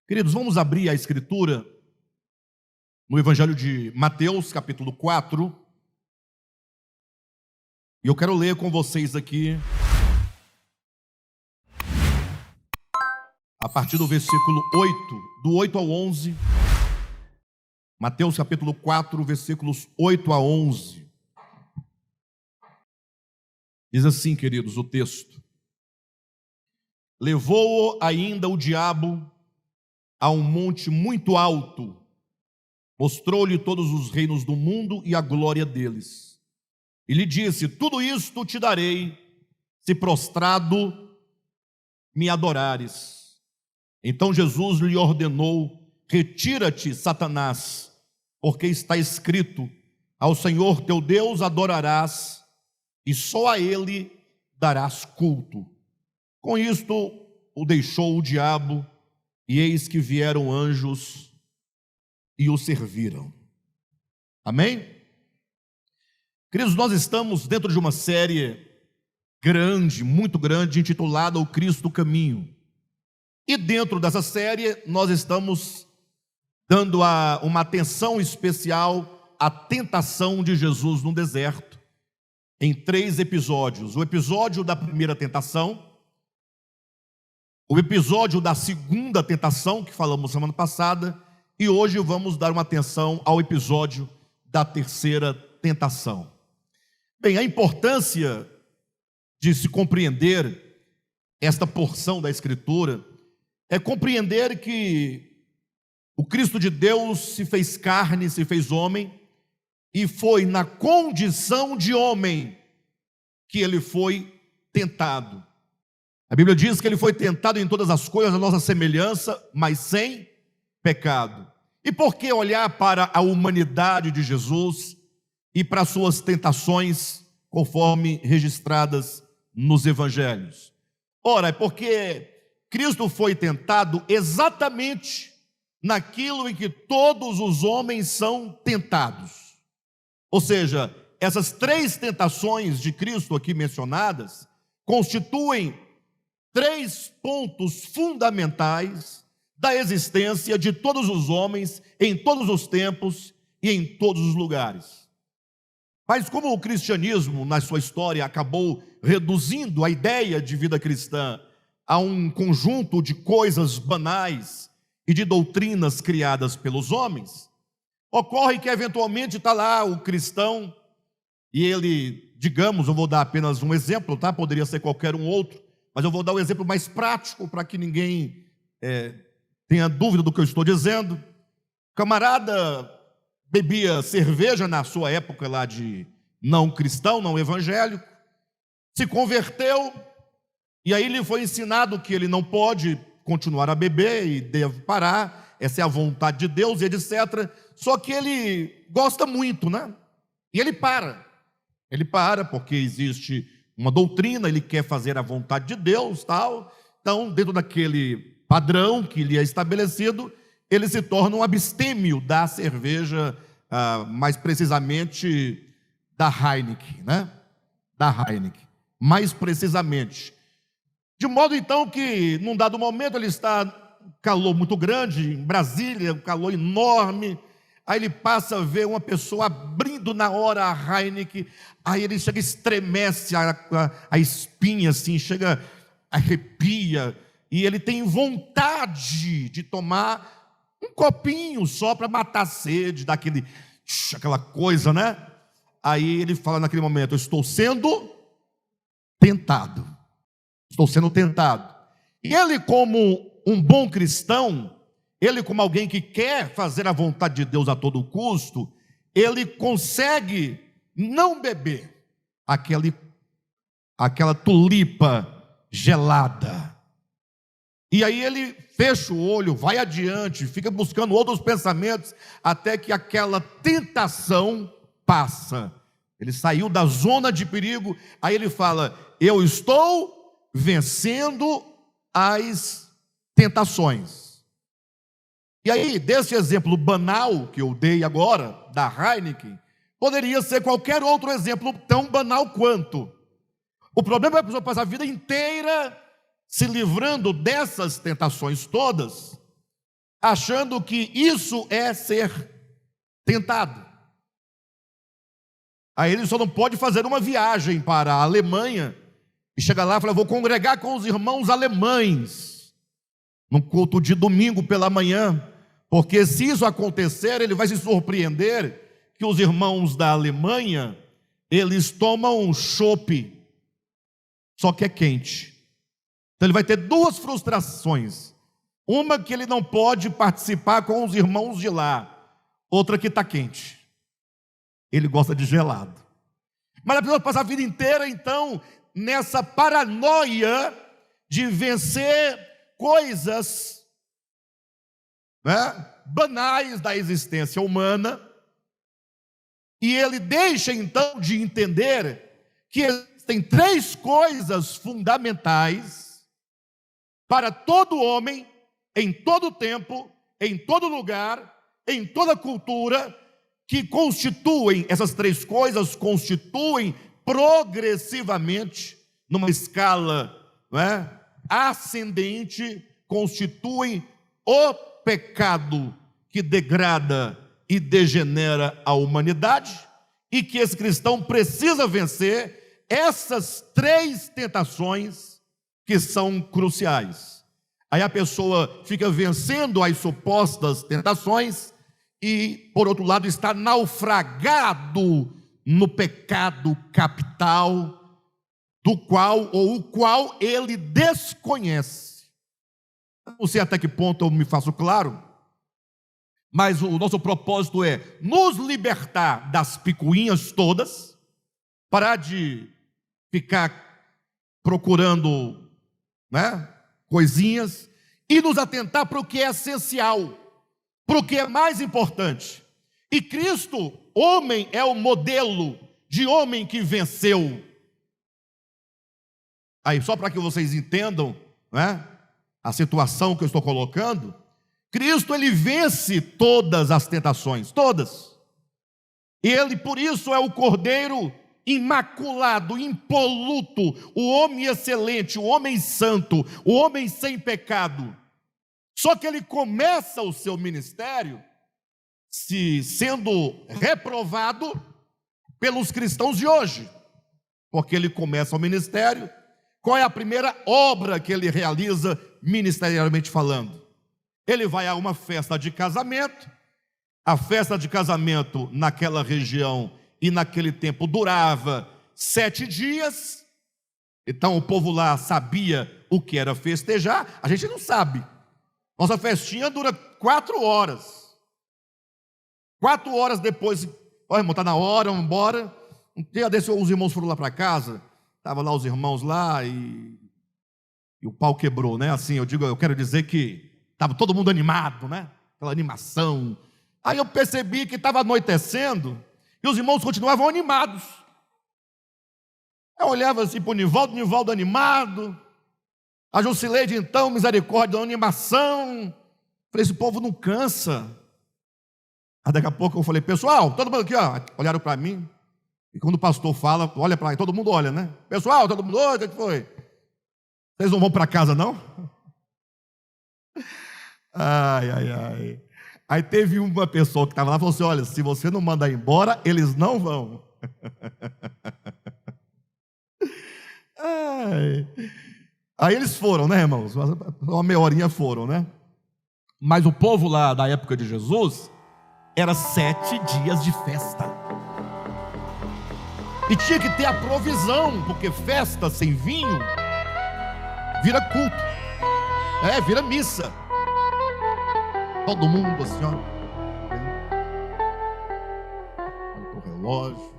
Queridos, vamos abrir a Escritura no Evangelho de Mateus, capítulo 4. E eu quero ler com vocês aqui, a partir do versículo 8, do 8 ao 11. Mateus, capítulo 4, versículos 8 a 11. Diz assim, queridos, o texto: Levou-o ainda o diabo a um monte muito alto, mostrou-lhe todos os reinos do mundo e a glória deles. E lhe disse: tudo isto te darei, se prostrado me adorares. Então Jesus lhe ordenou: retira-te, Satanás, porque está escrito: ao Senhor teu Deus adorarás, e só a ele darás culto. Com isto o deixou o diabo, e eis que vieram anjos e o serviram. Amém? Queridos, nós estamos dentro de uma série grande, muito grande, intitulada O Cristo Caminho. E dentro dessa série nós estamos dando uma atenção especial à tentação de Jesus no deserto, em 3 episódios. O episódio da primeira tentação, o episódio da segunda tentação, que falamos semana passada, e hoje vamos dar uma atenção ao episódio da terceira tentação. Bem, a importância de se compreender esta porção da Escritura é compreender que o Cristo de Deus se fez carne, se fez homem, e foi na condição de homem que ele foi tentado. A Bíblia diz que ele foi tentado em todas as coisas à nossa semelhança, mas sem pecado. E por que olhar para a humanidade de Jesus e para suas tentações, conforme registradas nos evangelhos? Ora, é porque Cristo foi tentado exatamente naquilo em que todos os homens são tentados. Ou seja, essas 3 tentações de Cristo aqui mencionadas constituem 3 pontos fundamentais da existência de todos os homens, em todos os tempos e em todos os lugares. Mas como o cristianismo, na sua história, acabou reduzindo a ideia de vida cristã a um conjunto de coisas banais e de doutrinas criadas pelos homens, ocorre que eventualmente está lá o cristão e ele, digamos, eu vou dar apenas um exemplo, tá? Poderia ser qualquer um outro, mas eu vou dar um exemplo mais prático para que ninguém tenha dúvida do que eu estou dizendo. O camarada bebia cerveja na sua época lá de não cristão, não evangélico, se converteu, e aí lhe foi ensinado que ele não pode continuar a beber e deve parar, essa é a vontade de Deus, e etc. Só que ele gosta muito, né? E ele para porque existe uma doutrina, ele quer fazer a vontade de Deus, tal. Então, dentro daquele padrão que lhe é estabelecido, ele se torna um abstêmio da cerveja, mais precisamente da Heineken, né? Da Heineken, mais precisamente. De modo, então, que num dado momento ele está um calor muito grande, em Brasília, um calor enorme, aí ele passa a ver uma pessoa abrindo na hora a Heineken, aí ele chega, estremece a espinha assim, chega, arrepia, e ele tem vontade de tomar um copinho só para matar a sede, dar aquela coisa, né? Aí ele fala naquele momento: eu estou sendo tentado. Estou sendo tentado. E ele, como um bom cristão, ele, como alguém que quer fazer a vontade de Deus a todo custo, ele consegue não beber aquela tulipa gelada. E aí ele fecha o olho, vai adiante, fica buscando outros pensamentos, até que aquela tentação passa. Ele saiu da zona de perigo, aí ele fala: eu estou vencendo as tentações. E aí, desse exemplo banal que eu dei agora, da Heineken, poderia ser qualquer outro exemplo tão banal quanto. O problema é que a pessoa passa a vida inteira se livrando dessas tentações todas, achando que isso é ser tentado. Aí ele só não pode fazer uma viagem para a Alemanha e chegar lá e falar: vou congregar com os irmãos alemães num culto de domingo pela manhã, porque se isso acontecer, ele vai se surpreender que os irmãos da Alemanha, eles tomam chopp, só que é quente. Então ele vai ter duas frustrações: uma que ele não pode participar com os irmãos de lá, outra que está quente. Ele gosta de gelado. Mas a pessoa passa a vida inteira, então, nessa paranoia de vencer coisas, né, banais da existência humana, e ele deixa, então, de entender que existem três coisas fundamentais para todo homem, em todo tempo, em todo lugar, em toda cultura, que constituem, essas três coisas constituem progressivamente, numa escala, não é, ascendente, constituem o pecado que degrada e degenera a humanidade, e que esse cristão precisa vencer essas três tentações que são cruciais. Aí a pessoa fica vencendo as supostas tentações e, por outro lado, está naufragado no pecado capital, do qual ou o qual ele desconhece. Não sei até que ponto eu me faço claro, mas o nosso propósito é nos libertar das picuinhas todas, parar de ficar procurando, né, coisinhas, e nos atentar para o que é essencial, para o que é mais importante. E Cristo, homem, é o modelo de homem que venceu. Aí, só para que vocês entendam, né, a situação que eu estou colocando, Cristo, ele vence todas as tentações, todas. Ele, por isso, é o Cordeiro imaculado, impoluto, o homem excelente, o homem santo, o homem sem pecado. Só que ele começa o seu ministério sendo reprovado pelos cristãos de hoje, porque ele começa o ministério. Qual é a primeira obra que ele realiza ministerialmente falando? Ele vai a uma festa de casamento. A festa de casamento naquela região e naquele tempo durava 7 dias. Então o povo lá sabia o que era festejar. A gente não sabe. Nossa festinha dura 4 horas. 4 horas depois, ó, irmão, está na hora, vamos embora. Um dia desse, os irmãos foram lá para casa. Estavam lá os irmãos lá e o pau quebrou, né? Assim, eu quero dizer que estava todo mundo animado, né? Aquela animação. Aí eu percebi que estava anoitecendo e os irmãos continuavam animados. Eu olhava assim para o Nivaldo animado. A Jusileide, então, misericórdia, animação. Falei, esse povo não cansa. Aí daqui a pouco eu falei, pessoal, todo mundo aqui, ó, olharam para mim. E quando o pastor fala, olha para aí, todo mundo olha, né? Pessoal, todo mundo, oi, o que foi? Vocês não vão para casa, não? Ai. Aí teve uma pessoa que estava lá e falou assim, olha, se você não mandar embora, eles não vão. Aí eles foram, né, irmãos? Uma meia horinha foram, né? Mas o povo lá da época de Jesus era 7 dias de festa. E tinha que ter a provisão, porque festa sem vinho vira culto, vira missa. Todo mundo assim, ó, o relógio.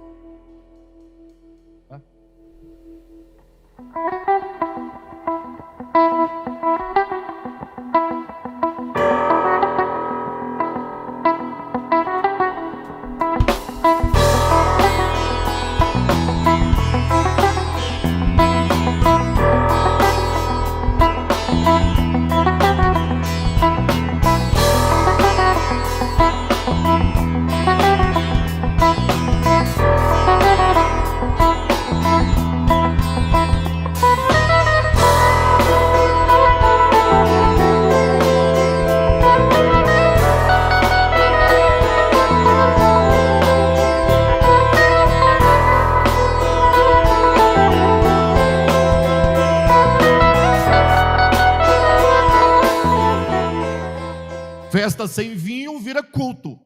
Festa sem vinho vira culto.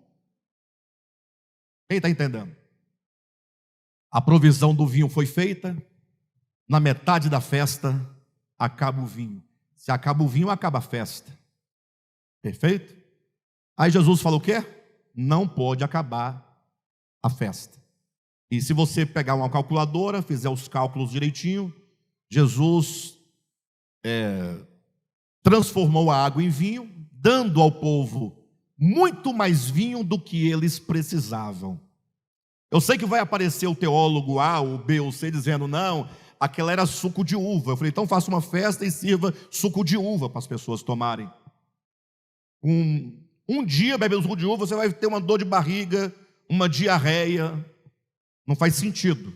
Quem está entendendo? A provisão do vinho foi feita, na metade da festa acaba o vinho. Se acaba o vinho, acaba a festa. Perfeito? Aí Jesus falou o quê? Não pode acabar a festa. E se você pegar uma calculadora, fizer os cálculos direitinho, Jesus transformou a água em vinho, dando ao povo muito mais vinho do que eles precisavam. Eu sei que vai aparecer o teólogo A, o B ou C dizendo, não, aquela era suco de uva. Eu falei, então faça uma festa e sirva suco de uva para as pessoas tomarem. Um dia bebendo suco de uva, você vai ter uma dor de barriga, uma diarreia. Não faz sentido.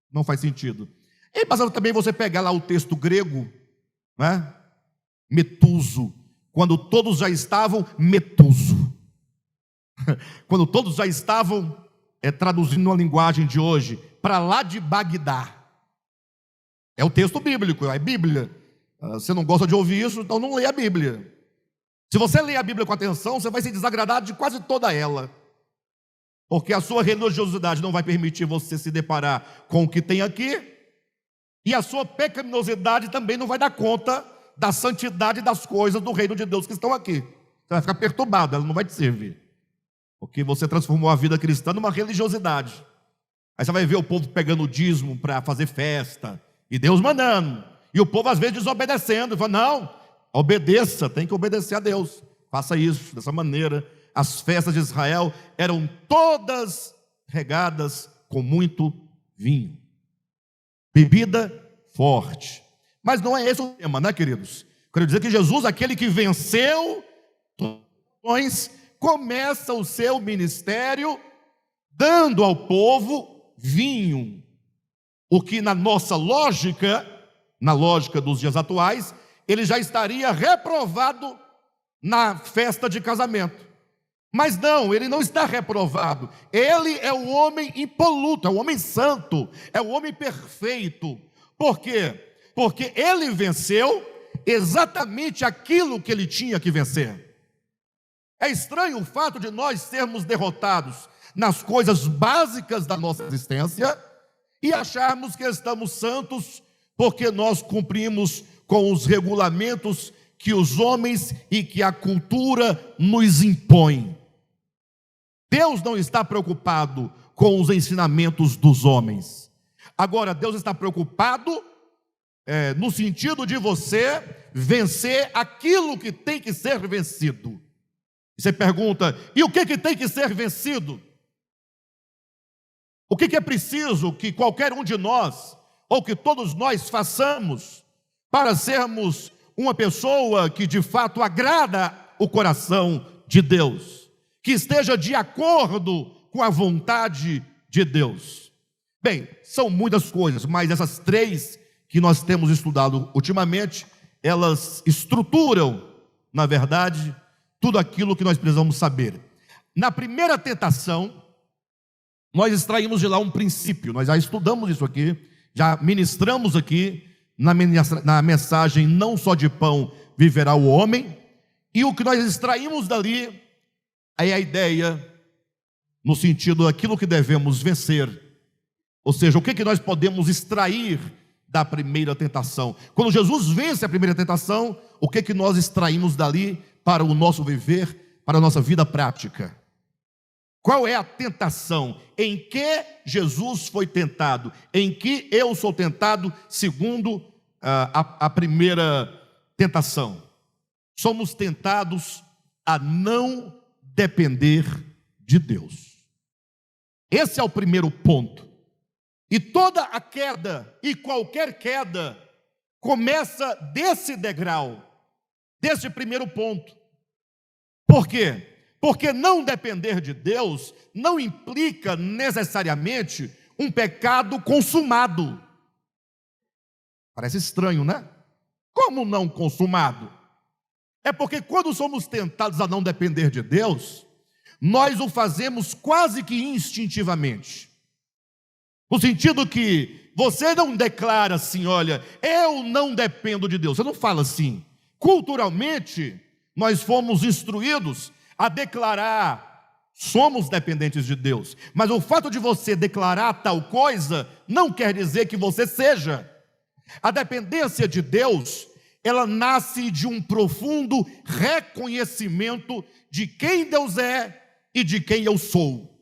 Não faz sentido. E basta também você pegar lá o texto grego, né? Metuso. Quando todos já estavam, metuso. Quando todos já estavam, traduzindo a linguagem de hoje, para lá de Bagdá. É o texto bíblico, é Bíblia. Você não gosta de ouvir isso, então não leia a Bíblia. Se você ler a Bíblia com atenção, você vai se desagradar de quase toda ela. Porque a sua religiosidade não vai permitir você se deparar com o que tem aqui, e a sua pecaminosidade também não vai dar conta da santidade das coisas do reino de Deus que estão aqui. Você vai ficar perturbado, ela não vai te servir. Porque você transformou a vida cristã numa religiosidade. Aí você vai ver o povo pegando o dízimo para fazer festa, e Deus mandando, e o povo às vezes desobedecendo, e fala, não, obedeça, tem que obedecer a Deus, faça isso, dessa maneira. As festas de Israel eram todas regadas com muito vinho, bebida forte. Mas não é esse o tema, né, queridos? Quero dizer que Jesus, aquele que venceu tentações, começa o seu ministério dando ao povo vinho, o que na nossa lógica, na lógica dos dias atuais, ele já estaria reprovado na festa de casamento. Mas não, ele não está reprovado. Ele é o homem impoluto, é o homem santo, é o homem perfeito. Por quê? Porque ele venceu exatamente aquilo que ele tinha que vencer. É estranho o fato de nós sermos derrotados nas coisas básicas da nossa existência e acharmos que estamos santos porque nós cumprimos com os regulamentos que os homens e que a cultura nos impõem. Deus não está preocupado com os ensinamentos dos homens. Agora, Deus está preocupado no sentido de você vencer aquilo que tem que ser vencido. Você pergunta, e o que tem que ser vencido? O que é preciso que qualquer um de nós, ou que todos nós façamos, para sermos uma pessoa que de fato agrada o coração de Deus, que esteja de acordo com a vontade de Deus? Bem, são muitas coisas, mas essas três que nós temos estudado ultimamente, elas estruturam, na verdade, tudo aquilo que nós precisamos saber. Na primeira tentação, nós extraímos de lá um princípio, nós já estudamos isso aqui, já ministramos aqui na mensagem não só de pão viverá o homem, e o que nós extraímos dali é a ideia no sentido daquilo que devemos vencer, ou seja, o que nós podemos extrair da primeira tentação. Quando Jesus vence a primeira tentação, o que nós extraímos dali para o nosso viver, para a nossa vida prática? Qual é a tentação? Em que Jesus foi tentado? Em que eu sou tentado segundo a primeira tentação? Somos tentados a não depender de Deus. Esse é o primeiro ponto. E toda a queda, e qualquer queda, começa desse degrau, desse primeiro ponto. Por quê? Porque não depender de Deus não implica necessariamente um pecado consumado. Parece estranho, né? Como não consumado? É porque quando somos tentados a não depender de Deus, nós o fazemos quase que instintivamente. No sentido que você não declara assim, olha, eu não dependo de Deus. Você não fala assim. Culturalmente, nós fomos instruídos a declarar: somos dependentes de Deus. Mas o fato de você declarar tal coisa não quer dizer que você seja. A dependência de Deus, ela nasce de um profundo reconhecimento de quem Deus é e de quem eu sou.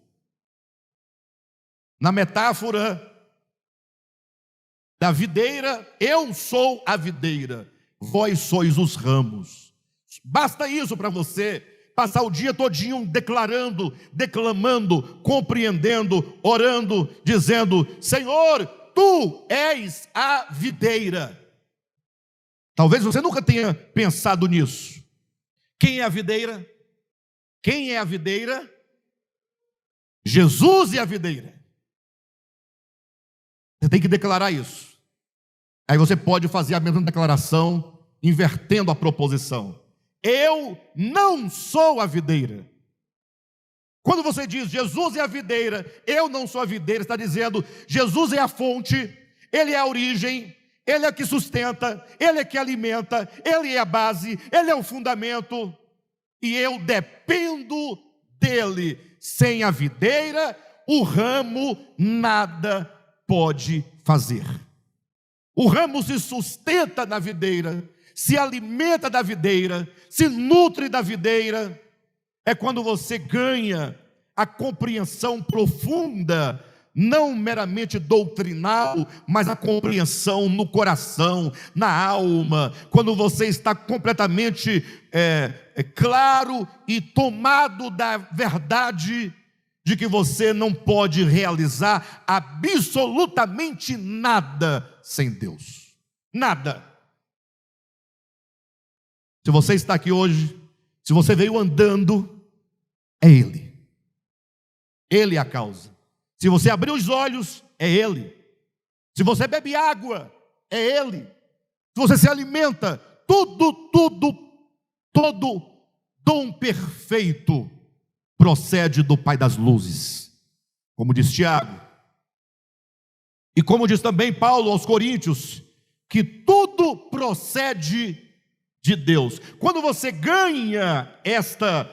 Na metáfora da videira, eu sou a videira, vós sois os ramos. Basta isso para você passar o dia todinho declarando, declamando, compreendendo, orando, dizendo: Senhor, Tu és a videira. Talvez você nunca tenha pensado nisso. Quem é a videira? Quem é a videira? Jesus é a videira. Você tem que declarar isso. Aí você pode fazer a mesma declaração, invertendo a proposição. Eu não sou a videira. Quando você diz Jesus é a videira, eu não sou a videira, está dizendo Jesus é a fonte, Ele é a origem, Ele é que sustenta, Ele é que alimenta, Ele é a base, Ele é o fundamento, e eu dependo dEle. Sem a videira, o ramo nada pode fazer. O ramo se sustenta na videira, se alimenta da videira, se nutre da videira. É quando você ganha a compreensão profunda, não meramente doutrinal, mas a compreensão no coração, na alma, quando você está completamente claro e tomado da verdade de que você não pode realizar absolutamente nada sem Deus. Nada. Se você está aqui hoje, se você veio andando, é Ele. Ele é a causa. Se você abrir os olhos, é Ele. Se você bebe água, é Ele. Se você se alimenta, todo dom perfeito procede do Pai das luzes, como diz Tiago. E como diz também Paulo aos Coríntios, que tudo procede de Deus. Quando você ganha essa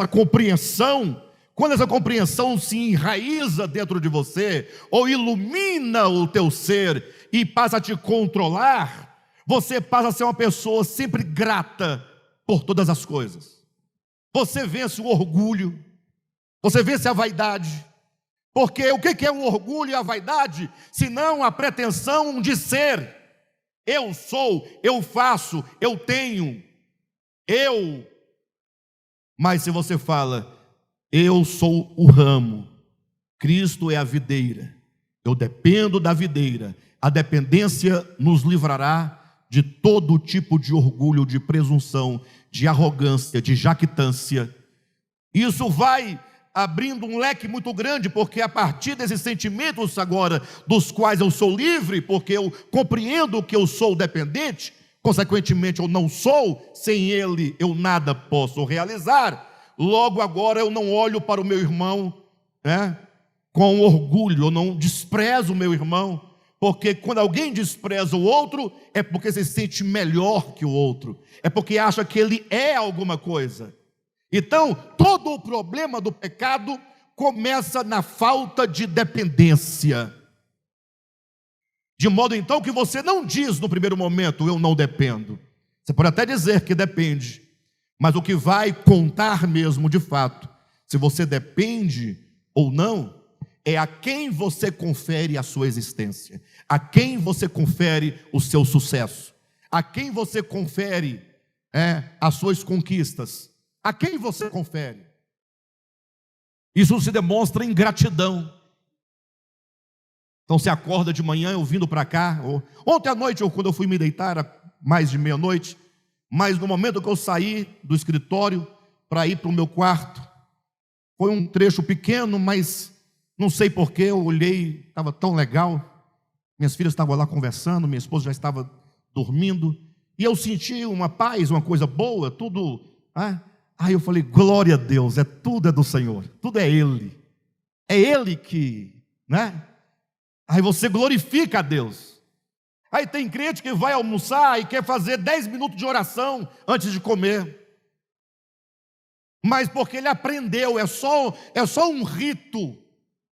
compreensão, quando essa compreensão se enraiza dentro de você, ou ilumina o teu ser e passa a te controlar, você passa a ser uma pessoa sempre grata por todas as coisas. Você vence o orgulho, você vence a vaidade, porque o que é o orgulho e a vaidade, senão a pretensão de ser? Eu sou, eu faço, eu tenho, eu. Mas se você fala, eu sou o ramo, Cristo é a videira, eu dependo da videira, a dependência nos livrará de todo tipo de orgulho, de presunção, de arrogância, de jactância. Isso vai abrindo um leque muito grande, porque a partir desses sentimentos agora, dos quais eu sou livre, porque eu compreendo que eu sou dependente, consequentemente eu não sou, sem Ele eu nada posso realizar. Logo agora eu não olho para o meu irmão com orgulho, eu não desprezo o meu irmão, porque quando alguém despreza o outro, é porque se sente melhor que o outro, é porque acha que ele é alguma coisa. Então, todo o problema do pecado começa na falta de dependência. De modo então que você não diz no primeiro momento, eu não dependo. Você pode até dizer que depende, mas o que vai contar mesmo de fato, se você depende ou não, é a quem você confere a sua existência, a quem você confere o seu sucesso, a quem você confere as suas conquistas, a quem você confere. Isso se demonstra em gratidão. Então você acorda de manhã, eu vindo para cá, ontem à noite, quando eu fui me deitar, era mais de meia-noite, mas no momento que eu saí do escritório para ir para o meu quarto, foi um trecho pequeno, mas não sei porquê, eu olhei, estava tão legal, minhas filhas estavam lá conversando, minha esposa já estava dormindo, e eu senti uma paz, uma coisa boa, tudo. Aí eu falei, glória a Deus, tudo é do Senhor, tudo é Ele que, Aí você glorifica a Deus. Aí tem crente que vai almoçar e quer fazer 10 minutos de oração antes de comer. mas porque ele aprendeu, é só um rito,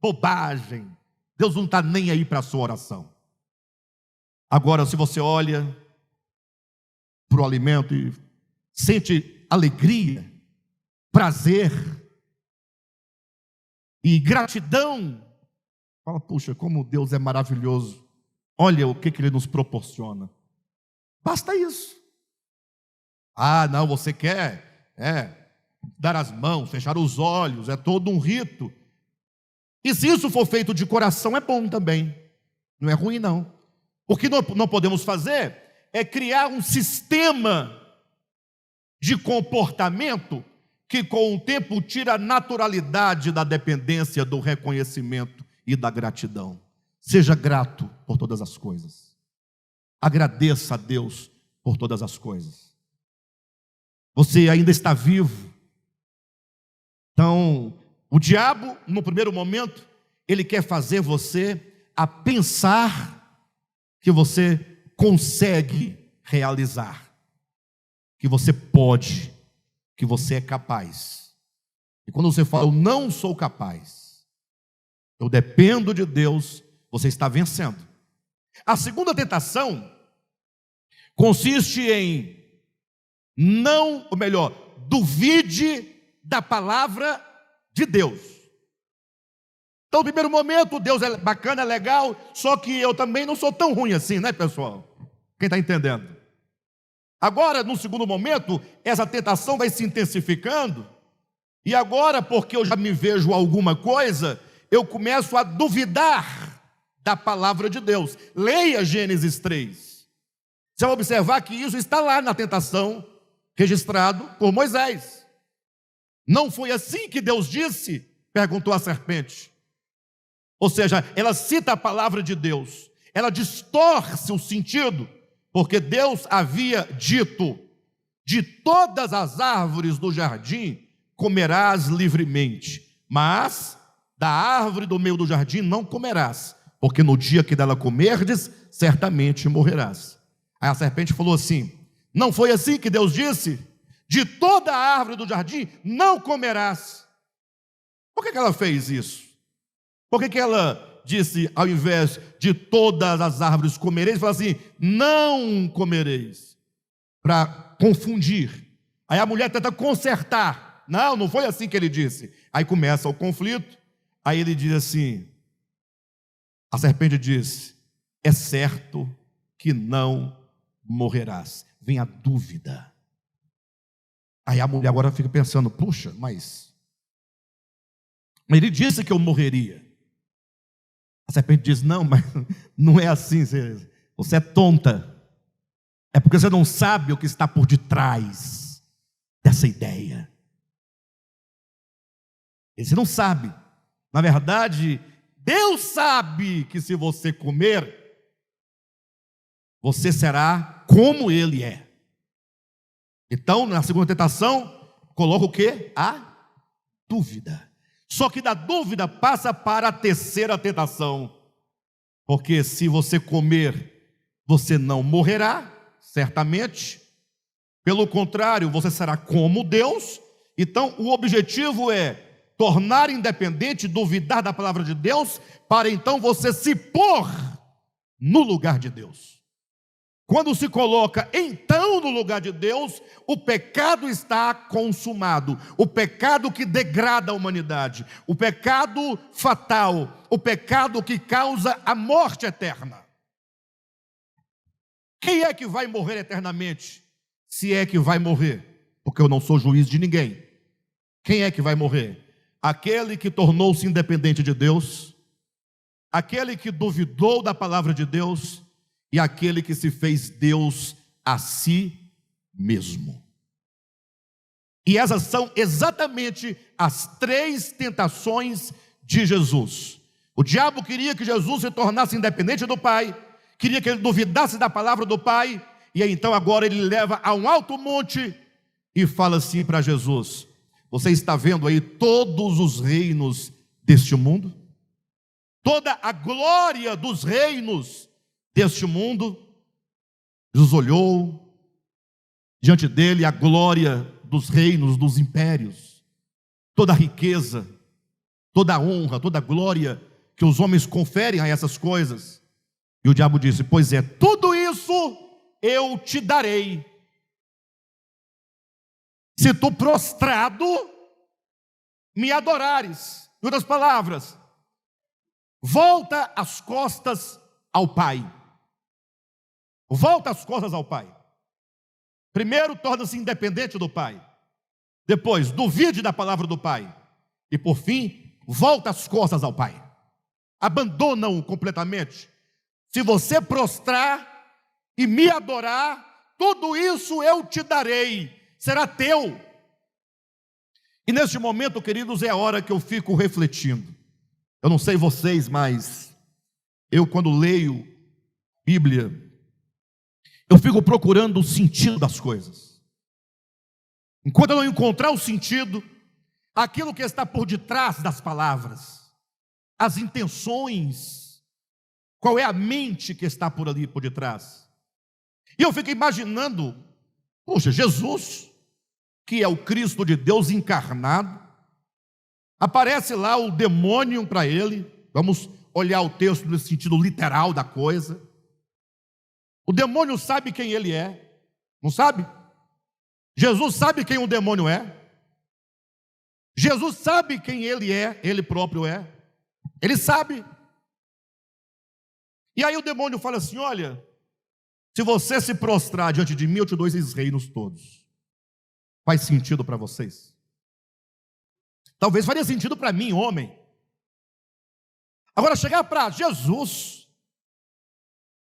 bobagem. Deus não está nem aí para a sua oração. Agora, se você olha para o alimento e sente alegria, prazer e gratidão, fala, puxa, como Deus é maravilhoso, olha o que Ele nos proporciona. Basta isso. Ah, não, você quer dar as mãos, fechar os olhos, é todo um rito. E se isso for feito de coração, é bom também, não é ruim não. O que não podemos fazer é criar um sistema de comportamento que com o tempo tira a naturalidade da dependência, do reconhecimento e da gratidão. Seja grato por todas as coisas. Agradeça a Deus por todas as coisas. Você ainda está vivo. Então, o diabo, no primeiro momento, ele quer fazer você a pensar que você consegue realizar, que você pode, que você é capaz. E quando você fala, eu não sou capaz, eu dependo de Deus, você está vencendo. A segunda tentação consiste em duvide da palavra de Deus. Então, no primeiro momento, Deus é bacana, é legal, só que eu também não sou tão ruim assim, né, pessoal? Quem está entendendo? Agora, no segundo momento, essa tentação vai se intensificando, e agora, porque eu já me vejo alguma coisa, eu começo a duvidar da palavra de Deus. Leia Gênesis 3. Você vai observar que isso está lá na tentação, registrado por Moisés. Não foi assim que Deus disse? Perguntou a serpente. Ou seja, ela cita a palavra de Deus, ela distorce o sentido, porque Deus havia dito, de todas as árvores do jardim comerás livremente, mas da árvore do meio do jardim não comerás, porque no dia que dela comerdes, certamente morrerás. Aí a serpente falou assim, não foi assim que Deus disse? De toda a árvore do jardim não comerás. Por que ela fez isso? Por que ela disse, ao invés de todas as árvores comereis, fala assim, não comereis, para confundir. Aí a mulher tenta consertar. Não foi assim que ele disse. Aí começa o conflito. Aí ele diz assim, a serpente diz, é certo que não morrerás. Vem a dúvida. Aí a mulher agora fica pensando, puxa, mas ele disse que eu morreria. A serpente diz, não, mas não é assim, você é tonta. É porque você não sabe o que está por detrás dessa ideia. Você não sabe. Na verdade, Deus sabe que se você comer, você será como Ele é. Então, na segunda tentação, coloca o quê? A dúvida. Só que da dúvida passa para a terceira tentação. Porque se você comer, você não morrerá, certamente. Pelo contrário, você será como Deus. Então, o objetivo é tornar independente, duvidar da palavra de Deus, para então você se pôr no lugar de Deus. Quando se coloca então no lugar de Deus, o pecado está consumado. O pecado que degrada a humanidade. O pecado fatal. O pecado que causa a morte eterna. Quem é que vai morrer eternamente? Se é que vai morrer. Porque eu não sou juiz de ninguém. Quem é que vai morrer? Aquele que tornou-se independente de Deus. Aquele que duvidou da palavra de Deus. E aquele que se fez Deus a si mesmo. E essas são exatamente as três tentações de Jesus. O diabo queria que Jesus se tornasse independente do Pai, queria que ele duvidasse da palavra do Pai, e aí, então agora ele leva a um alto monte e fala assim para Jesus, você está vendo aí todos os reinos deste mundo? Toda a glória dos reinos deste mundo? Jesus olhou diante dele a glória dos reinos, dos impérios. toda a riqueza, toda a honra, toda a glória que os homens conferem a essas coisas. E o diabo disse: pois é, tudo isso eu te darei, se tu prostrado me adorares. Em outras palavras, volta as costas ao Pai. Volta as costas ao Pai. Primeiro, torna-se independente do Pai. Depois, duvide da palavra do Pai. E por fim, volta as costas ao Pai. Abandona-o completamente. Se você prostrar e me adorar, tudo isso eu te darei, será teu. E neste momento, queridos, é a hora que eu fico refletindo. Eu não sei vocês, mas eu, quando leio Bíblia, eu fico procurando o sentido das coisas. Enquanto eu não encontrar o sentido, aquilo que está por detrás das palavras, as intenções, qual é a mente que está por ali, por detrás. E eu fico imaginando, poxa, Jesus, que é o Cristo de Deus encarnado, aparece lá o demônio para ele. Vamos olhar o texto no sentido literal da coisa. O demônio sabe quem ele é, não sabe? Jesus sabe quem o demônio é. Jesus sabe quem ele é, ele próprio é. Ele sabe. E aí o demônio fala assim: olha, se você se prostrar diante de mim, eu te dou esses reinos todos. Faz sentido para vocês? Talvez faria sentido para mim, homem. Agora, chegar para Jesus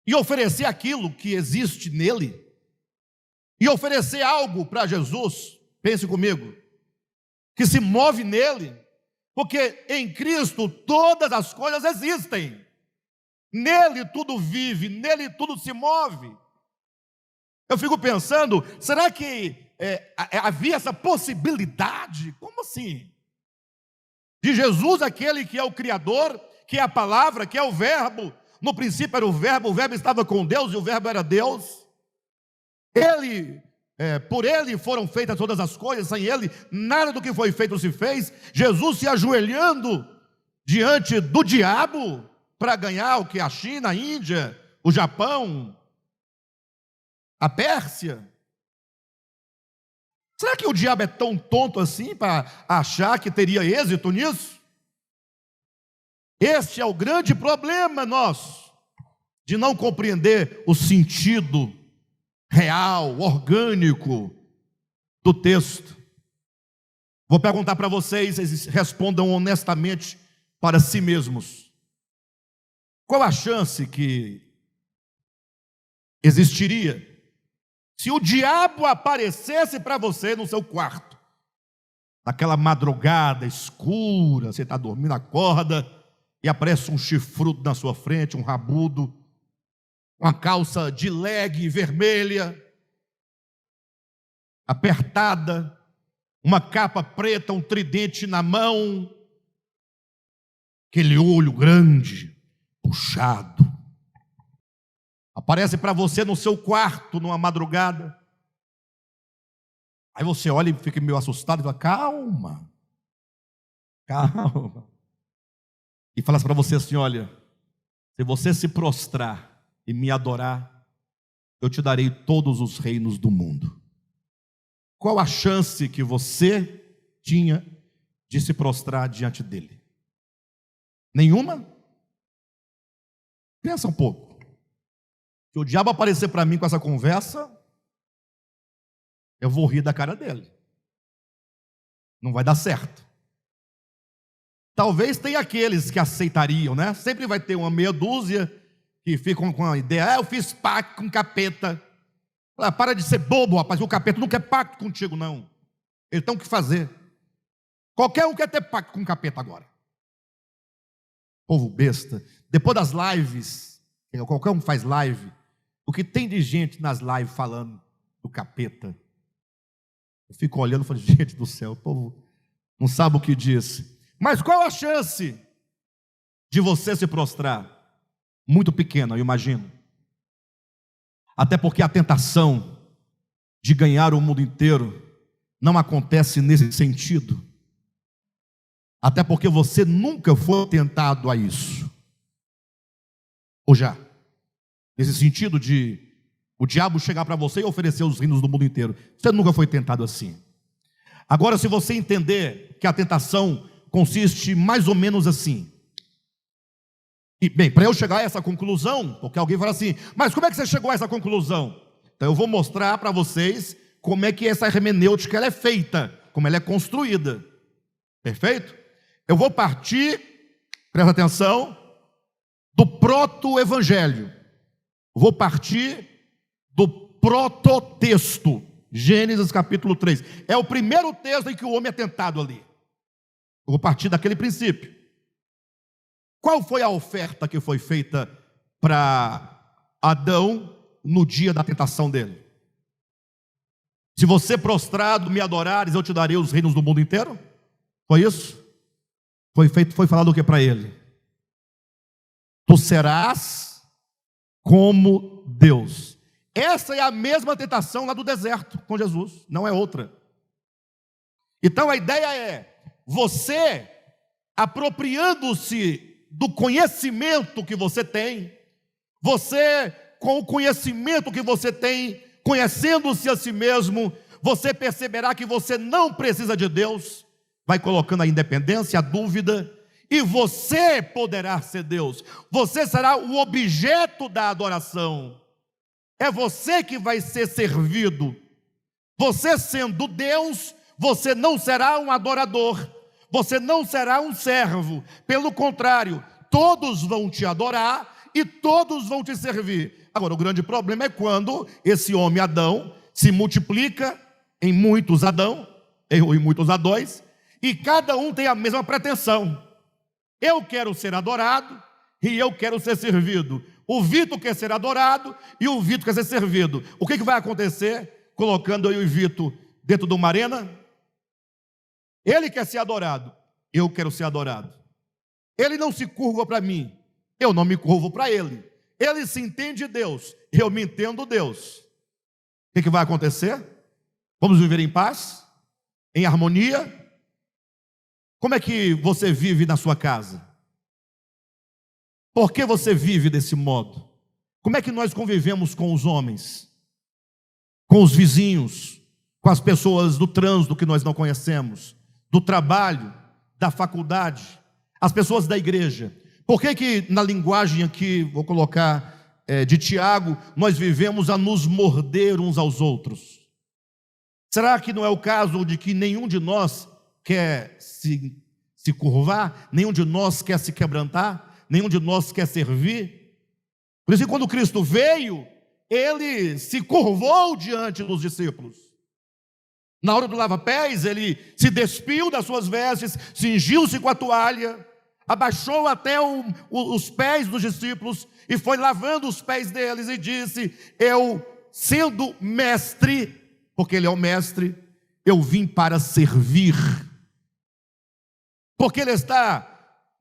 e oferecer aquilo que existe nele, e oferecer algo para Jesus, pense comigo, que se move nele, porque em Cristo todas as coisas existem, nele tudo vive, nele tudo se move. Eu fico pensando, será que havia essa possibilidade? Como assim? De Jesus, aquele que é o Criador, que é a palavra, que é o Verbo. No princípio era o Verbo estava com Deus e o Verbo era Deus. Por ele foram feitas todas as coisas, sem ele nada do que foi feito se fez. Jesus se ajoelhando diante do diabo para ganhar o que? A China, a Índia, o Japão, a Pérsia. Será que o diabo é tão tonto assim para achar que teria êxito nisso? Este é o grande problema nosso, de não compreender o sentido real, orgânico do texto. Vou perguntar para vocês, eles respondam honestamente para si mesmos. Qual a chance que existiria se o diabo aparecesse para você no seu quarto, naquela madrugada escura, você está dormindo, acorda, e aparece um chifrudo na sua frente, um rabudo, uma calça de legue vermelha, apertada, uma capa preta, um tridente na mão, aquele olho grande, puxado, aparece para você no seu quarto, numa madrugada. Aí você olha e fica meio assustado e fala: calma, calma. E fala para você assim: olha, se você se prostrar e me adorar, eu te darei todos os reinos do mundo. Qual a chance que você tinha de se prostrar diante dele? Nenhuma? Pensa um pouco. Se o diabo aparecer para mim com essa conversa, eu vou rir da cara dele. Não vai dar certo. Talvez tenha aqueles que aceitariam, né? Sempre vai ter uma meia dúzia que ficam com a ideia: eu fiz pacto com o capeta. Para de ser bobo, rapaz, o capeta não quer pacto contigo, não. Ele tem o que fazer. Qualquer um quer ter pacto com o capeta agora. Povo besta. Depois das lives, qualquer um faz live, o que tem de gente nas lives falando do capeta? Eu fico olhando e falo: gente do céu, o povo não sabe o que disse. Mas qual a chance de você se prostrar? Muito pequena, eu imagino. Até porque a tentação de ganhar o mundo inteiro não acontece nesse sentido. Até porque você nunca foi tentado a isso. Ou já? Nesse sentido de o diabo chegar para você e oferecer os reinos do mundo inteiro. Você nunca foi tentado assim. Agora, se você entender que a tentação consiste mais ou menos assim. E bem, para eu chegar a essa conclusão, porque alguém fala assim, mas como é que você chegou a essa conclusão? Então eu vou mostrar para vocês como é que essa hermenêutica ela é feita, como ela é construída. Perfeito? Eu vou partir, presta atenção, do proto-evangelho. Vou partir do prototexto. Gênesis capítulo 3. É o primeiro texto em que o homem é tentado ali. Eu vou partir daquele princípio. Qual foi a oferta que foi feita para Adão no dia da tentação dele? Se você prostrado me adorares, eu te darei os reinos do mundo inteiro? Foi isso? Foi falado o que para ele? Tu serás como Deus. Essa é a mesma tentação lá do deserto com Jesus, não é outra. Então a ideia é, você apropriando-se do conhecimento que você tem, você com o conhecimento que você tem, conhecendo-se a si mesmo, você perceberá que você não precisa de Deus, vai colocando a independência, a dúvida, e você poderá ser Deus, você será o objeto da adoração, é você que vai ser servido. Você sendo Deus, você não será um adorador, você não será um servo, pelo contrário, todos vão te adorar e todos vão te servir. Agora, o grande problema é quando esse homem Adão se multiplica em muitos Adão, em muitos Adões, e cada um tem a mesma pretensão. Eu quero ser adorado e eu quero ser servido. O Vitor quer ser adorado e o Vitor quer ser servido. O que vai acontecer colocando eu e o Vitor dentro de uma arena? Ele quer ser adorado, eu quero ser adorado. Ele não se curva para mim, eu não me curvo para ele. Ele se entende Deus, eu me entendo Deus. O que vai acontecer? Vamos viver em paz? Em harmonia? Como é que você vive na sua casa? Por que você vive desse modo? Como é que nós convivemos com os homens? Com os vizinhos? Com as pessoas do trânsito que nós não conhecemos? Do trabalho? Da faculdade? As pessoas da igreja? Por que na linguagem aqui, vou colocar de Tiago, nós vivemos a nos morder uns aos outros? Será que não é o caso de que nenhum de nós quer se curvar? Nenhum de nós quer se quebrantar? Nenhum de nós quer servir? Por isso que quando Cristo veio, ele se curvou diante dos discípulos. Na hora do lava-pés, ele se despiu das suas vestes, cingiu-se com a toalha, abaixou até os pés dos discípulos e foi lavando os pés deles e disse: eu, sendo mestre, porque ele é o mestre, eu vim para servir. Porque ele está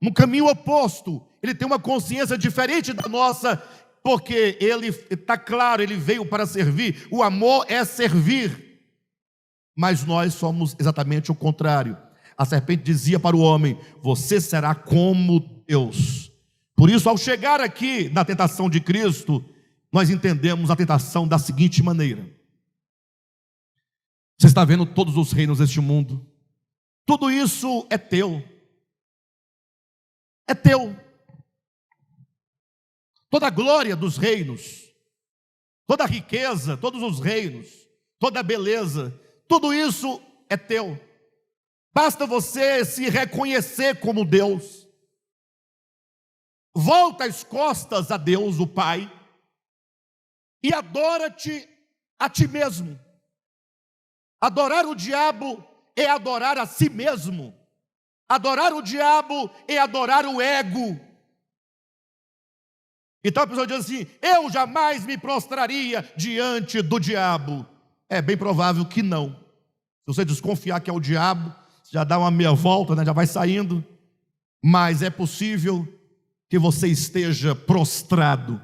no caminho oposto, ele tem uma consciência diferente da nossa, porque ele está claro, ele veio para servir. O amor é servir, mas nós somos exatamente o contrário. A serpente dizia para o homem: você será como Deus. Por isso, ao chegar aqui na tentação de Cristo, nós entendemos a tentação da seguinte maneira: você está vendo todos os reinos deste mundo, tudo isso é teu. É teu. Toda a glória dos reinos, toda a riqueza, todos os reinos, toda a beleza, tudo isso é teu. Basta você se reconhecer como Deus. Volta as costas a Deus, o Pai, e adora-te a ti mesmo. Adorar o diabo é adorar a si mesmo. Adorar o diabo é adorar o ego. Então a pessoa diz assim: eu jamais me prostraria diante do diabo. É bem provável que não. Se você desconfiar que é o diabo, já dá uma meia volta, né? Já vai saindo. Mas é possível que você esteja prostrado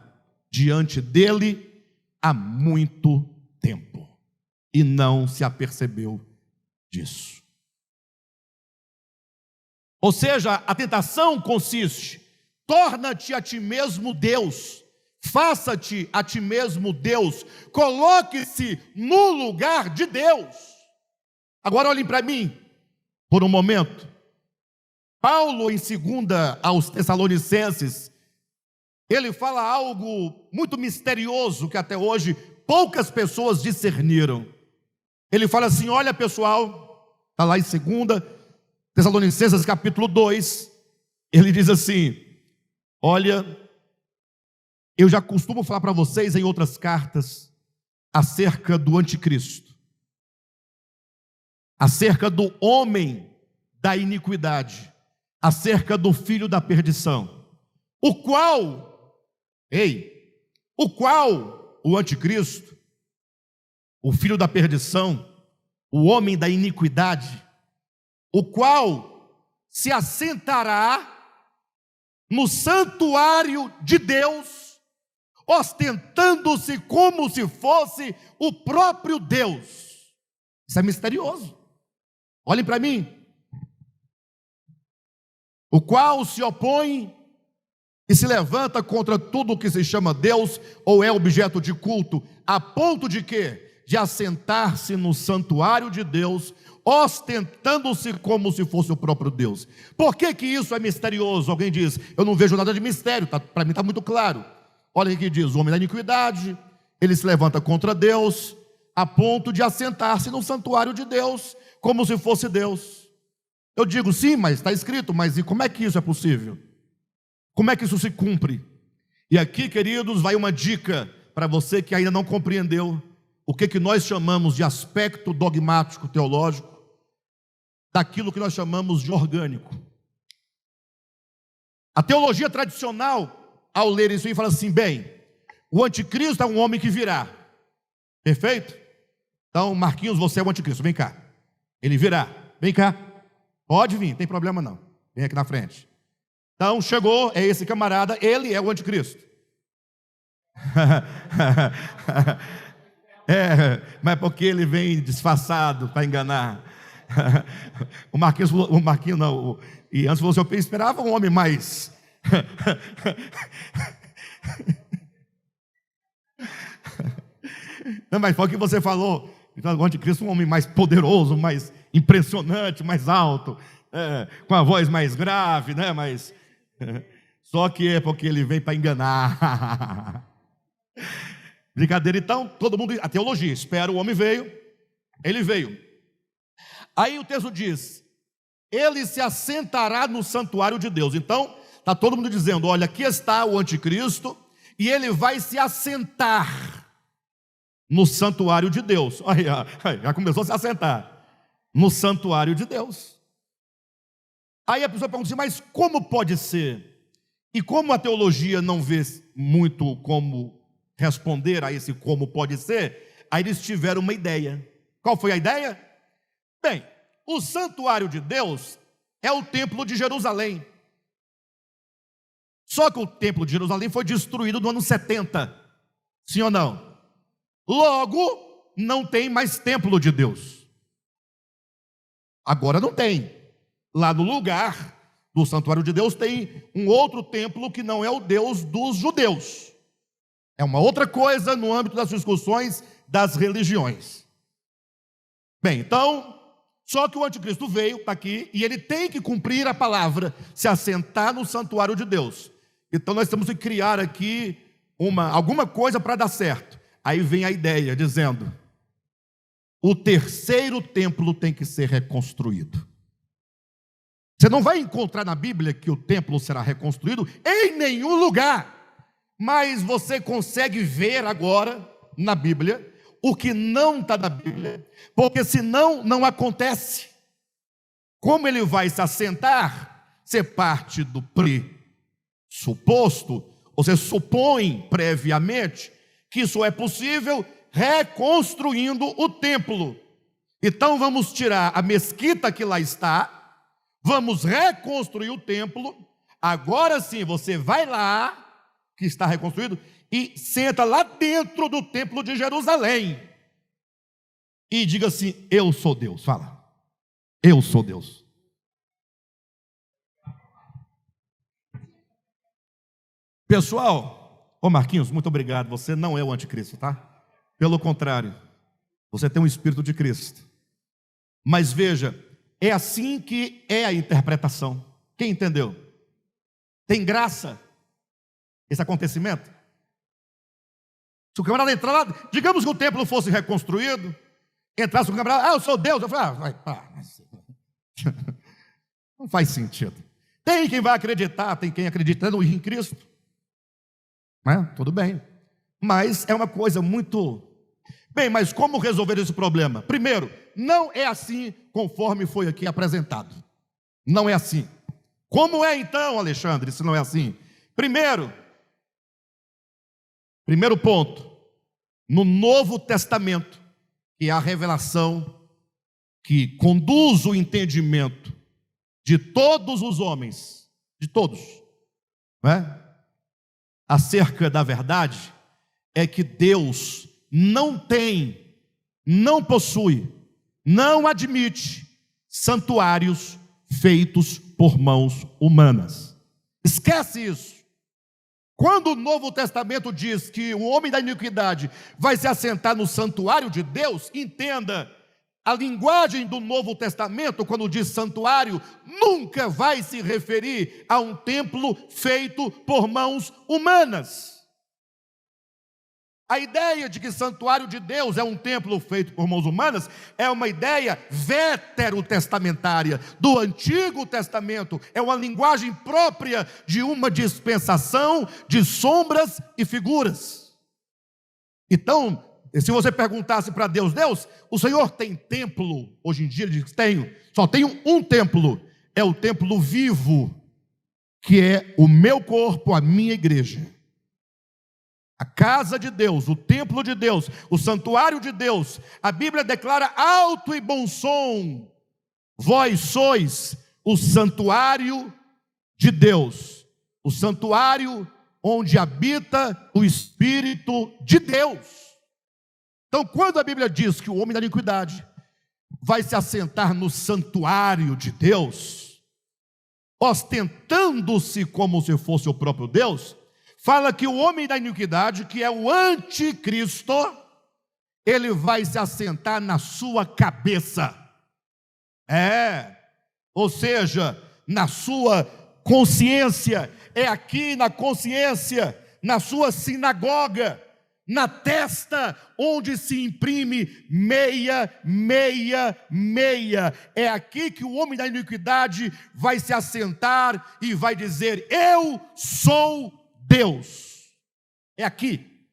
diante dele há muito tempo e não se apercebeu disso. Ou seja, a tentação consiste: torna-te a ti mesmo Deus, faça-te a ti mesmo Deus, coloque-se no lugar de Deus. Agora olhem para mim, por um momento. Paulo, em 2 aos Tessalonicenses, ele fala algo muito misterioso que até hoje poucas pessoas discerniram. Ele fala assim: olha pessoal, está lá em 2 Tessalonicenses capítulo 2, ele diz assim: olha, eu já costumo falar para vocês em outras cartas acerca do anticristo, acerca do homem da iniquidade, acerca do filho da perdição, o qual o anticristo, o filho da perdição, o homem da iniquidade, o qual se assentará no santuário de Deus, ostentando-se como se fosse o próprio Deus. Isso é misterioso. Olhem para mim. O qual se opõe e se levanta contra tudo o que se chama Deus ou é objeto de culto, a ponto de quê? De assentar-se no santuário de Deus, ostentando-se como se fosse o próprio Deus. Por que que isso é misterioso? Alguém diz: eu não vejo nada de mistério, para mim está muito claro. Olha o que diz: o homem da iniquidade, ele se levanta contra Deus, a ponto de assentar-se no santuário de Deus, como se fosse Deus. Eu digo: sim, mas está escrito, mas e como é que isso é possível? Como é que isso se cumpre? E aqui, queridos, vai uma dica para você que ainda não compreendeu o que nós chamamos de aspecto dogmático teológico daquilo que nós chamamos de orgânico. A teologia tradicional, ao ler isso, fala assim: bem, o anticristo é um homem que virá. Perfeito? Então, Marquinhos, você é o anticristo, vem cá. Ele virá, vem cá. Pode vir, não tem problema não. Vem aqui na frente. Então, chegou, é esse camarada, ele é o anticristo. Mas porque ele vem disfarçado para enganar. O Marquinhos não, e antes falou assim: eu esperava um homem mais... Não, mas foi o que você falou. Então, o anticristo é um homem mais poderoso, mais impressionante, mais alto, com a voz mais grave, né? Mas só que é porque ele vem para enganar. Brincadeira. Então, todo mundo, a teologia, espera, o homem veio, ele veio. Aí o texto diz: ele se assentará no santuário de Deus. Então, está todo mundo dizendo: olha, aqui está o anticristo, e ele vai se assentar no santuário de Deus. Aí, já começou a se assentar no santuário de Deus. Aí a pessoa pergunta assim: mas como pode ser? E como a teologia não vê muito como responder a esse como pode ser, aí eles tiveram uma ideia. Qual foi a ideia? Bem, o santuário de Deus é o templo de Jerusalém. Só que o templo de Jerusalém foi destruído no ano 70. Sim ou não? Logo, não tem mais templo de Deus. Agora não tem. Lá no lugar do santuário de Deus tem um outro templo que não é o Deus dos judeus. É uma outra coisa no âmbito das discussões das religiões. Bem, então, só que o anticristo veio, está aqui, e ele tem que cumprir a palavra, se assentar no santuário de Deus. Então nós temos que criar aqui alguma coisa para dar certo. Aí vem a ideia dizendo: o terceiro templo tem que ser reconstruído. Você não vai encontrar na Bíblia que o templo será reconstruído em nenhum lugar, mas você consegue ver agora na Bíblia o que não está na Bíblia, porque senão não acontece. Como ele vai se assentar? Você parte do pressuposto, você supõe previamente que isso é possível reconstruindo o templo. Então vamos tirar a mesquita que lá está, vamos reconstruir o templo. Agora sim, você vai lá, que está reconstruído, e senta lá dentro do templo de Jerusalém e diga assim: eu sou Deus. Fala: eu sou Deus. Pessoal, ô Marquinhos, muito obrigado. Você não é o anticristo, tá? Pelo contrário, você tem um espírito de Cristo. Mas veja, é assim que é a interpretação. Quem entendeu? Tem graça esse acontecimento? Se o camarada entrar lá, digamos que o templo fosse reconstruído, entrasse um camarada, eu sou Deus. Eu falei, vai, pá. Não faz sentido. Tem quem vai acreditar, tem quem acredita em Cristo. Tudo bem. Mas é uma coisa muito... Bem, mas como resolver esse problema? Primeiro, não é assim conforme foi aqui apresentado. Não é assim. Como é então, Alexandre, se não é assim? Primeiro ponto, no Novo Testamento, que é a revelação que conduz o entendimento de todos os homens, de todos, acerca da verdade, é que Deus não tem, não possui, não admite santuários feitos por mãos humanas. Esquece isso. Quando o Novo Testamento diz que o homem da iniquidade vai se assentar no santuário de Deus, entenda, a linguagem do Novo Testamento, quando diz santuário, nunca vai se referir a um templo feito por mãos humanas. A ideia de que santuário de Deus é um templo feito por mãos humanas é uma ideia veterotestamentária, do Antigo Testamento. É uma linguagem própria de uma dispensação de sombras e figuras. Então, se você perguntasse para Deus, Deus, o Senhor tem templo? Hoje em dia ele diz, tenho. Só tenho um templo, é o templo vivo, que é o meu corpo, a minha igreja. A casa de Deus, o templo de Deus, o santuário de Deus. A Bíblia declara alto e bom som: vós sois o santuário de Deus, o santuário onde habita o Espírito de Deus. Então, quando a Bíblia diz que o homem da iniquidade vai se assentar no santuário de Deus, ostentando-se como se fosse o próprio Deus, fala que o homem da iniquidade, que é o anticristo, ele vai se assentar na sua cabeça. Ou seja, na sua consciência. É aqui na consciência, na sua sinagoga, na testa, onde se imprime 666. É aqui que o homem da iniquidade vai se assentar e vai dizer: eu sou Deus. É aqui,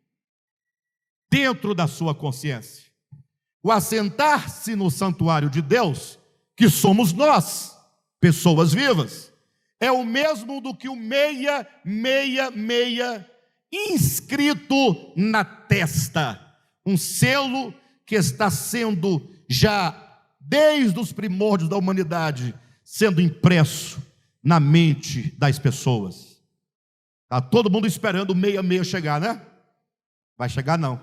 dentro da sua consciência. O assentar-se no santuário de Deus, que somos nós, pessoas vivas, é o mesmo do que o 666 inscrito na testa, um selo que está sendo já desde os primórdios da humanidade sendo impresso na mente das pessoas. Está todo mundo esperando o 66 chegar, né? Vai chegar não.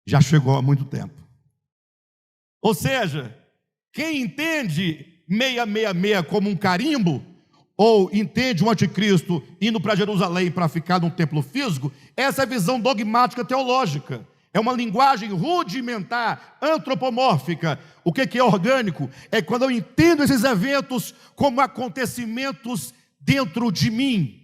Já chegou há muito tempo. Ou seja, quem entende 666 como um carimbo, ou entende o anticristo indo para Jerusalém para ficar num templo físico, essa é a visão dogmática teológica. É uma linguagem rudimentar, antropomórfica. O que é orgânico? É quando eu entendo esses eventos como acontecimentos dentro de mim.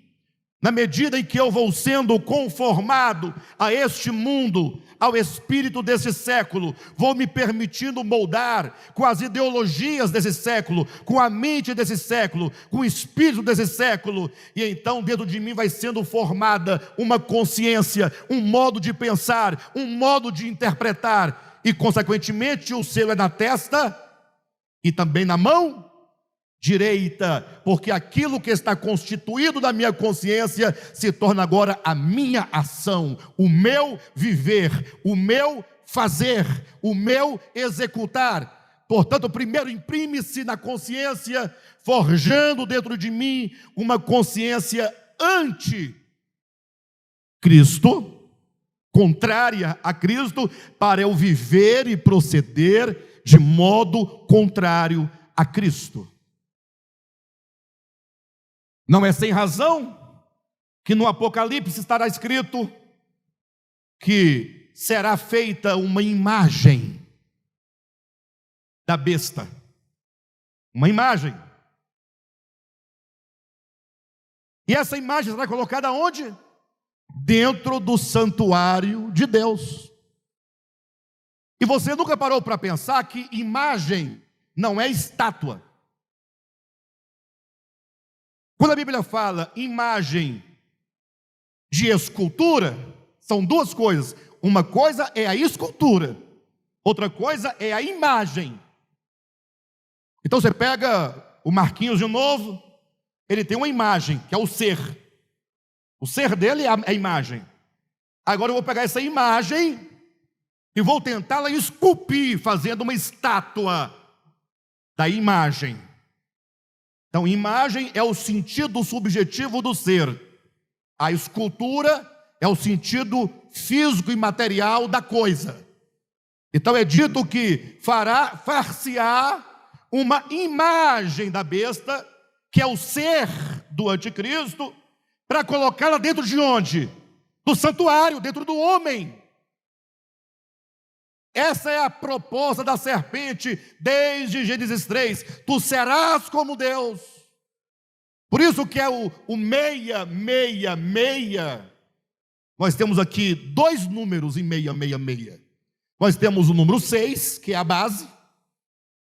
Na medida em que eu vou sendo conformado a este mundo, ao espírito desse século, vou me permitindo moldar com as ideologias desse século, com a mente desse século, com o espírito desse século, e então dentro de mim vai sendo formada uma consciência, um modo de pensar, um modo de interpretar, e consequentemente o selo é na testa e também na mão direita, porque aquilo que está constituído da minha consciência se torna agora a minha ação, o meu viver, o meu fazer, o meu executar. Portanto, primeiro imprime-se na consciência, forjando dentro de mim uma consciência anti-Cristo, contrária a Cristo, para eu viver e proceder de modo contrário a Cristo. Não é sem razão que no Apocalipse estará escrito que será feita uma imagem da besta. Uma imagem. E essa imagem será colocada onde? Dentro do santuário de Deus. E você nunca parou para pensar que imagem não é estátua. Quando a Bíblia fala imagem de escultura, são duas coisas. Uma coisa é a escultura, outra coisa é a imagem. Então você pega o Marquinhos de novo, ele tem uma imagem, que é o ser. O ser dele é a imagem. Agora eu vou pegar essa imagem e vou tentá-la esculpir, fazendo uma estátua da imagem. Então, imagem é o sentido subjetivo do ser. A escultura é o sentido físico e material da coisa. Então é dito que far-se-á uma imagem da besta, que é o ser do anticristo, para colocá-la dentro de onde? Do santuário, dentro do homem. Essa é a proposta da serpente desde Gênesis 3. Tu serás como Deus. Por isso que é o 666. Nós temos aqui dois números em 666. Nós temos o número 6, que é a base,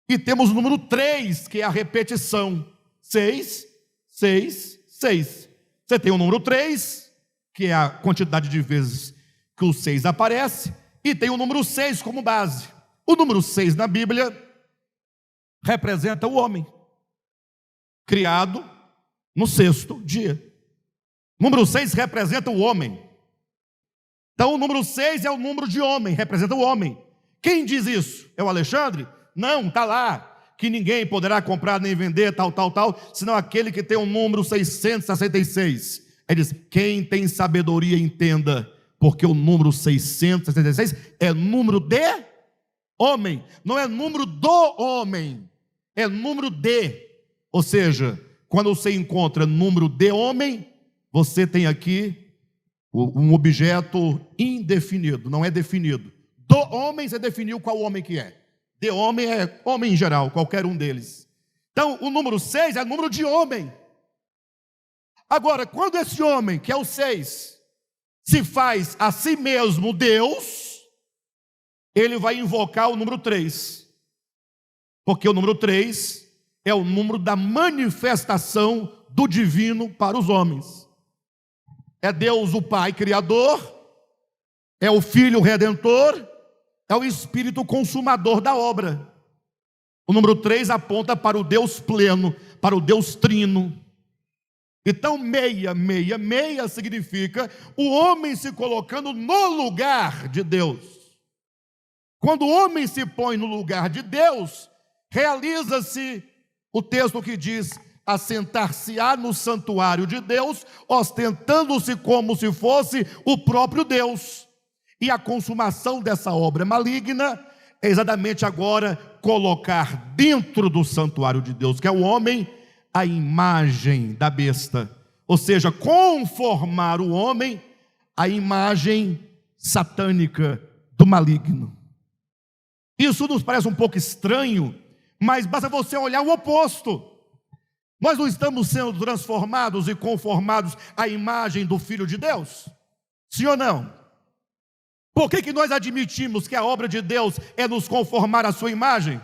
e temos o número 3, que é a repetição. 6, 6, 6. Você tem o número 3, que é a quantidade de vezes que o 6 aparece, e tem o número 6 como base. O número 6 na Bíblia representa o homem, criado no sexto dia. O número 6 representa o homem. Então o número 6 é o número de homem, representa o homem. Quem diz isso? É o Alexandre? Não, está lá. Que ninguém poderá comprar nem vender, tal, senão aquele que tem o número 666. Ele diz, quem tem sabedoria entenda, porque o número 666 é número de homem, não é número do homem, é número de. Ou seja, quando você encontra número de homem, você tem aqui um objeto indefinido, não é definido. Do homem, você definiu qual homem que é. De homem é homem em geral, qualquer um deles. Então, o número 6 é número de homem. Agora, quando esse homem, que é o 6, se faz a si mesmo Deus, ele vai invocar o número 3. Porque o número 3 é o número da manifestação do divino para os homens. É Deus o Pai Criador, é o Filho Redentor, é o Espírito Consumador da obra. O número 3 aponta para o Deus pleno, para o Deus trino. Então 666 significa o homem se colocando no lugar de Deus. Quando o homem se põe no lugar de Deus, realiza-se o texto que diz: assentar-se-á no santuário de Deus, ostentando-se como se fosse o próprio Deus. E a consumação dessa obra maligna é exatamente agora colocar dentro do santuário de Deus, que é o homem, a imagem da besta. Ou seja, conformar o homem à imagem satânica do maligno. Isso nos parece um pouco estranho, mas basta você olhar o oposto. Nós não estamos sendo transformados e conformados à imagem do Filho de Deus? Sim ou não? Por que nós admitimos que a obra de Deus é nos conformar à sua imagem?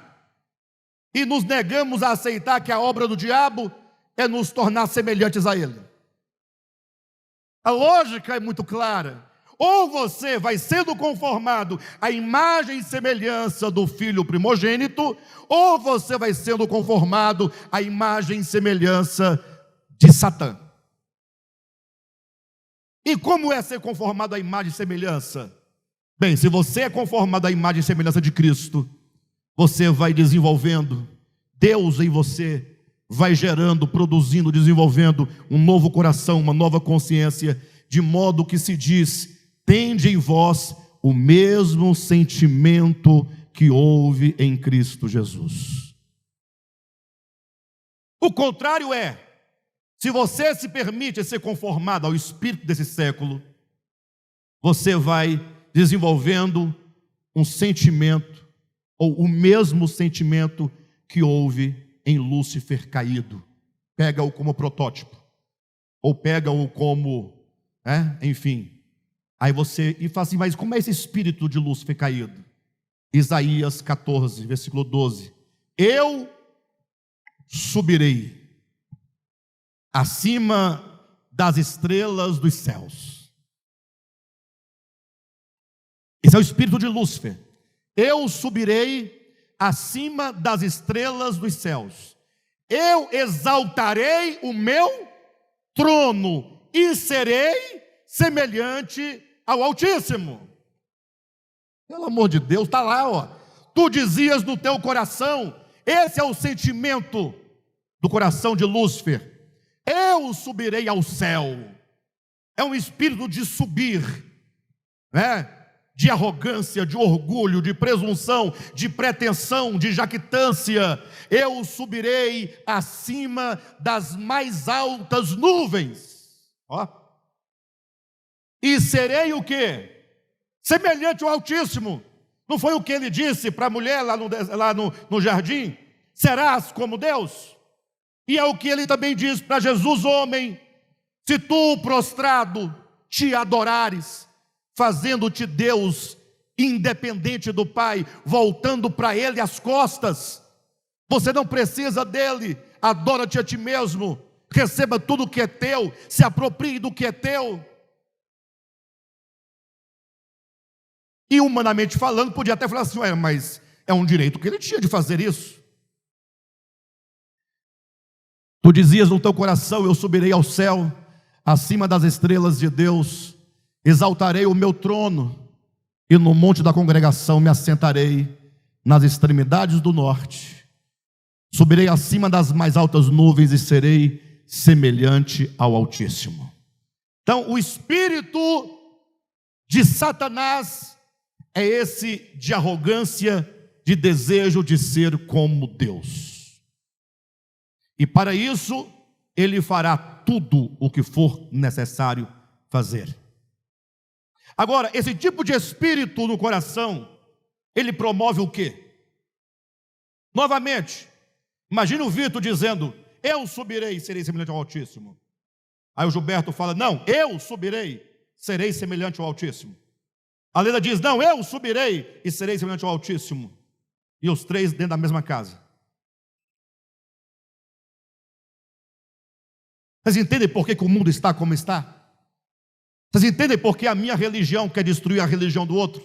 E nos negamos a aceitar que a obra do diabo é nos tornar semelhantes a ele? A lógica é muito clara. Ou você vai sendo conformado à imagem e semelhança do Filho primogênito, ou você vai sendo conformado à imagem e semelhança de Satã. E como é ser conformado à imagem e semelhança? Bem, se você é conformado à imagem e semelhança de Cristo, você vai desenvolvendo, Deus em você vai gerando, produzindo, desenvolvendo um novo coração, uma nova consciência, de modo que se diz: tende em vós o mesmo sentimento que houve em Cristo Jesus. O contrário é: Se você se permite ser conformado ao espírito desse século, você vai desenvolvendo um sentimento, ou o mesmo sentimento que houve em Lúcifer caído. Pega-o como protótipo, ou pega-o como, enfim. Aí você, e fala assim, mas como é esse espírito de Lúcifer caído? Isaías 14, versículo 12. Eu subirei acima das estrelas dos céus. Esse é o espírito de Lúcifer. Eu subirei acima das estrelas dos céus. Eu exaltarei o meu trono e serei semelhante ao Altíssimo. Pelo amor de Deus, está lá, ó. Tu dizias no teu coração, esse é o sentimento do coração de Lúcifer. Eu subirei ao céu. É um espírito de subir, de arrogância, de orgulho, de presunção, de pretensão, de jactância. Eu subirei acima das mais altas nuvens. Ó. E serei o quê? Semelhante ao Altíssimo. Não foi o que ele disse para a mulher lá no jardim? Serás como Deus? E é o que ele também diz para Jesus, homem: se tu prostrado te adorares, fazendo-te Deus independente do Pai, voltando para Ele as costas, você não precisa dele, adora-te a ti mesmo, receba tudo o que é teu, se aproprie do que é teu. E humanamente falando, podia até falar assim, mas é um direito que ele tinha de fazer isso. Tu dizias no teu coração, eu subirei ao céu, acima das estrelas de Deus, exaltarei o meu trono, e no monte da congregação me assentarei, nas extremidades do norte. Subirei acima das mais altas nuvens e serei semelhante ao Altíssimo. Então, o espírito de Satanás é esse de arrogância, de desejo de ser como Deus. E para isso, ele fará tudo o que for necessário fazer. Agora, esse tipo de espírito no coração, ele promove o quê? Novamente, imagina o Vitor dizendo, eu subirei e serei semelhante ao Altíssimo. Aí o Gilberto fala, não, eu subirei, serei semelhante ao Altíssimo. A Leila diz, não, eu subirei e serei semelhante ao Altíssimo. E os três dentro da mesma casa. Vocês entendem por que o mundo está como está? Vocês entendem por que a minha religião quer destruir a religião do outro?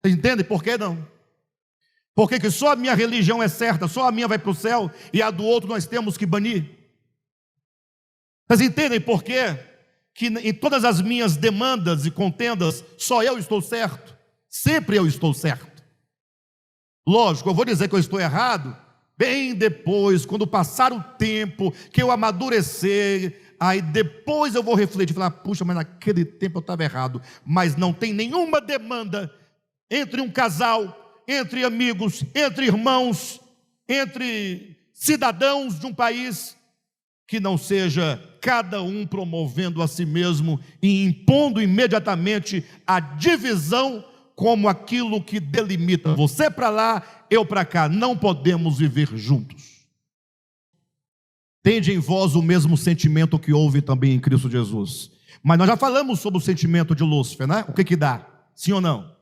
Vocês entendem por que não? Por que só a minha religião é certa, só a minha vai para o céu e a do outro nós temos que banir? Vocês entendem por que em todas as minhas demandas e contendas só eu estou certo? Sempre eu estou certo. Lógico, eu vou dizer que eu estou errado bem depois, quando passar o tempo, que eu amadurecer, aí depois eu vou refletir e falar, puxa, mas naquele tempo eu estava errado. Mas não tem nenhuma demanda entre um casal, entre amigos, entre irmãos, entre cidadãos de um país, que não seja cada um promovendo a si mesmo e impondo imediatamente a divisão como aquilo que delimita você para lá, eu para cá. Não podemos viver juntos. Tende em vós o mesmo sentimento que houve também em Cristo Jesus. Mas nós já falamos sobre o sentimento de Lúcifer, né? O que dá? Sim ou não?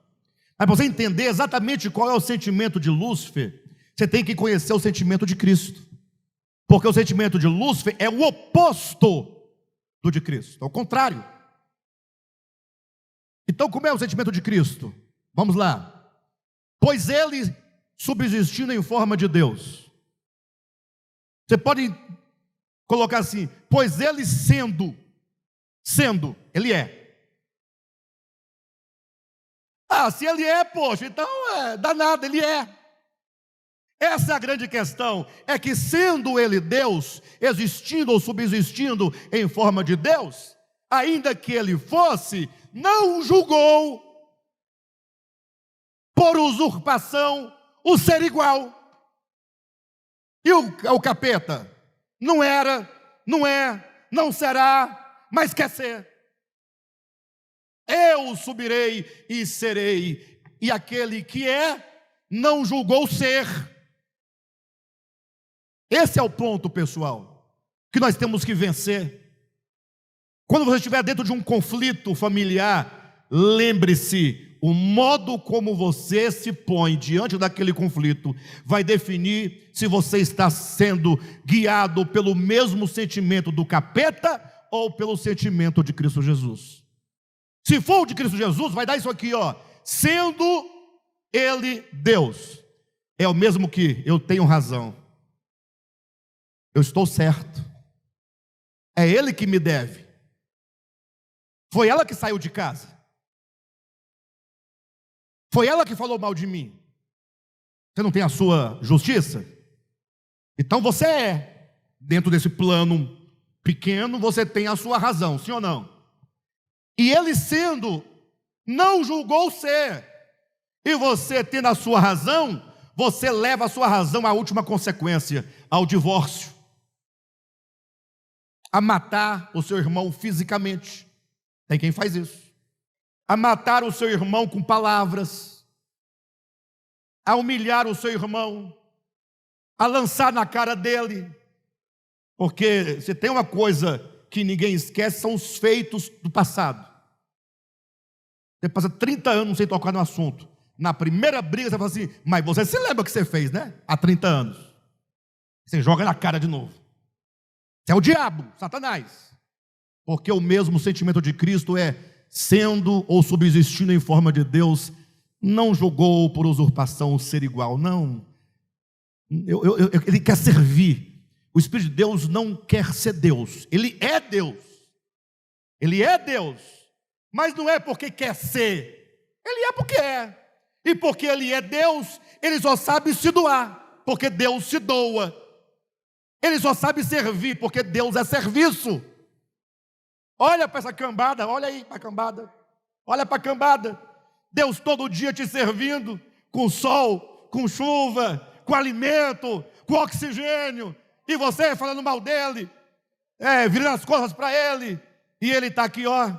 Mas para você entender exatamente qual é o sentimento de Lúcifer, você tem que conhecer o sentimento de Cristo. Porque o sentimento de Lúcifer é o oposto do de Cristo, é o contrário. Então, como é o sentimento de Cristo? Vamos lá. Pois ele, subsistindo em forma de Deus. Você pode colocar assim, pois ele sendo, ele é. Ah, se ele é, poxa, então dá nada, ele é. Essa é a grande questão, é que sendo ele Deus, existindo ou subsistindo em forma de Deus, ainda que ele fosse, não julgou por usurpação o ser igual. E o capeta não era não é, não será, mas quer ser. Eu subirei e serei. E aquele que é, não julgou ser. Esse é o ponto, pessoal, que nós temos que vencer. Quando você estiver dentro de um conflito familiar, lembre-se, o modo como você se põe diante daquele conflito vai definir se você está sendo guiado pelo mesmo sentimento do capeta ou pelo sentimento de Cristo Jesus. Se for o de Cristo Jesus, vai dar isso aqui, ó, sendo Ele Deus. É o mesmo que eu tenho razão, eu estou certo, é Ele que me deve, foi ela que saiu de casa, foi ela que falou mal de mim. Você não tem a sua justiça? Então você é, dentro desse plano pequeno, você tem a sua razão, sim ou não? E ele sendo, não julgou ser, e você tendo a sua razão, você leva a sua razão à última consequência, ao divórcio, a matar o seu irmão fisicamente. Tem quem faz isso. A matar o seu irmão com palavras, a humilhar o seu irmão, a lançar na cara dele. Porque se tem uma coisa que ninguém esquece, são os feitos do passado. Você passa 30 anos sem tocar no assunto. Na primeira briga você fala assim, mas você se lembra o que você fez, né? Há 30 anos. Você joga na cara de novo. Você é o diabo, Satanás. Porque o mesmo sentimento de Cristo é, sendo ou subsistindo em forma de Deus, não julgou por usurpação ser igual, não. Ele quer servir. O Espírito de Deus não quer ser Deus, Ele é Deus. Ele é Deus, mas não é porque quer ser, Ele é porque é. E porque Ele é Deus, Ele só sabe se doar, porque Deus se doa. Ele só sabe servir, porque Deus é serviço. Olha para essa cambada, olha aí para a cambada. Olha para a cambada. Deus todo dia te servindo, com sol, com chuva, com alimento, com oxigênio. E você falando mal dele, virando as costas para ele. E ele está aqui, ó,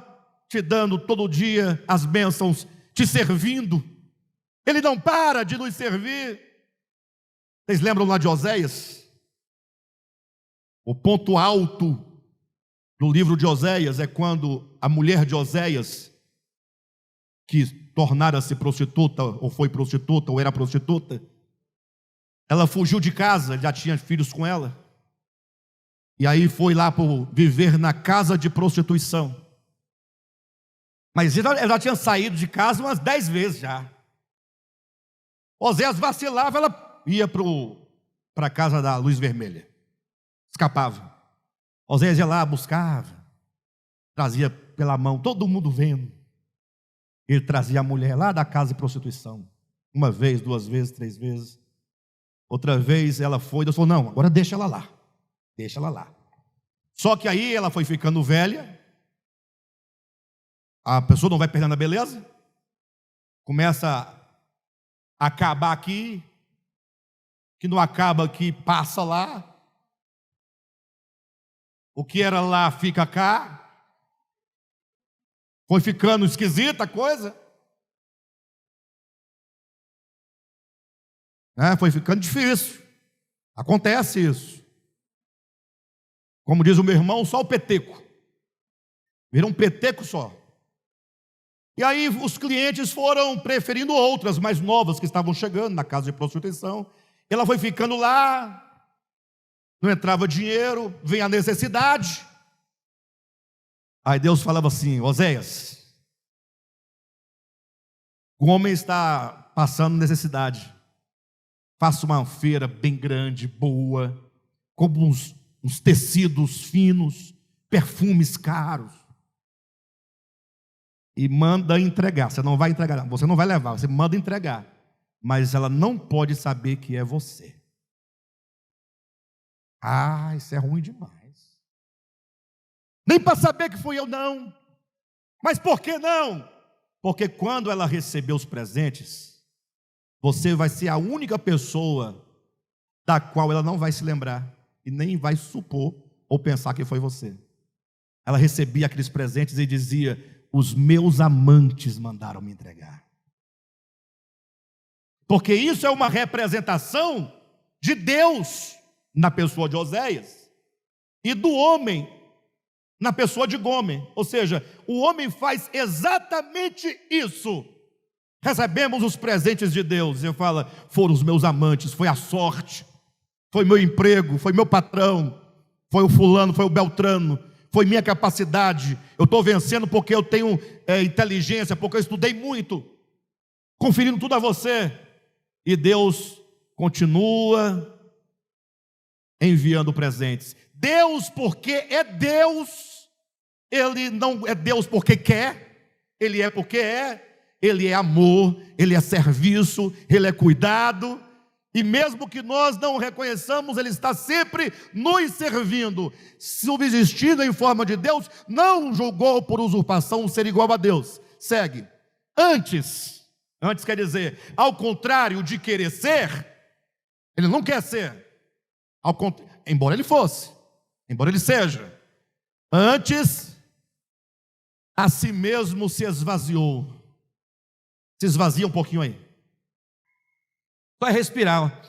te dando todo dia as bênçãos, te servindo. Ele não para de nos servir. Vocês lembram lá de Oséias? O ponto alto do livro de Oséias é quando a mulher de Oséias, que tornara-se prostituta, ou foi prostituta, ou era prostituta, ela fugiu de casa, já tinha filhos com ela, e aí foi lá por viver na casa de prostituição. Mas ela já tinha saído de casa umas 10 vezes já. Oséias vacilava, ela ia para a casa da luz vermelha, escapava. Oséias ia lá, buscava, trazia pela mão, todo mundo vendo. Ele trazia a mulher lá da casa de prostituição, uma vez, 2 vezes, 3 vezes. Outra vez ela foi, Deus falou, não, agora deixa ela lá, deixa ela lá. Só que aí ela foi ficando velha, a pessoa não vai perdendo a beleza, começa a acabar aqui, que não acaba aqui, passa lá. O que era lá fica cá. Foi ficando esquisita a coisa. Foi ficando difícil. Acontece isso. Como diz o meu irmão, só o peteco. Vira um peteco só. E aí os clientes foram preferindo outras mais novas que estavam chegando na casa de prostituição. Ela foi ficando lá. Não entrava dinheiro, vem a necessidade. Aí Deus falava assim, Oséias, o homem está passando necessidade. Faça uma feira bem grande, boa, com uns tecidos finos, perfumes caros. E manda entregar. Você não vai entregar, você não vai levar, você manda entregar. Mas ela não pode saber que é você. Isso é ruim demais. Nem para saber que fui eu, não. Mas por que não? Porque quando ela receber os presentes, você vai ser a única pessoa da qual ela não vai se lembrar e nem vai supor ou pensar que foi você. Ela recebia aqueles presentes e dizia: os meus amantes mandaram me entregar. Porque isso é uma representação de Deus na pessoa de Oséias e do homem na pessoa de Gomer. Ou seja, o homem faz exatamente isso. Recebemos os presentes de Deus. Eu falo: foram os meus amantes, foi a sorte, foi meu emprego, foi meu patrão, foi o fulano, foi o beltrano, foi minha capacidade. Eu estou vencendo porque eu tenho inteligência, porque eu estudei muito, conferindo tudo a você. E Deus continua enviando presentes. Deus, porque é Deus, Ele não é Deus porque quer, Ele é porque é, Ele é amor, Ele é serviço, Ele é cuidado. E mesmo que nós não o reconheçamos, Ele está sempre nos servindo. Subsistindo em forma de Deus, não julgou por usurpação ser igual a Deus. Segue. Antes quer dizer, ao contrário de querer ser, Ele não quer ser. Embora Ele fosse, embora Ele seja. Antes, a si mesmo se esvaziou. Se esvazia um pouquinho aí. Vai respirar.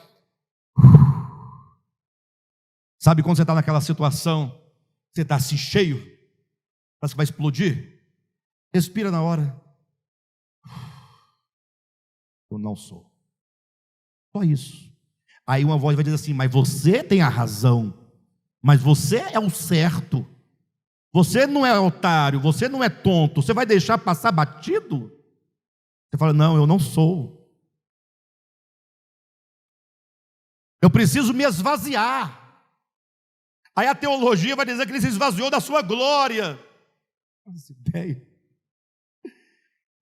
Sabe quando você está naquela situação, você está assim cheio, parece que vai explodir? Respira na hora. Eu não sou. Só isso. Aí uma voz vai dizer assim: mas você tem a razão, mas você é o certo, você não é otário, você não é tonto, você vai deixar passar batido? Você fala: não, eu não sou. Eu preciso me esvaziar. Aí a teologia vai dizer que Ele se esvaziou da sua glória. Essa ideia.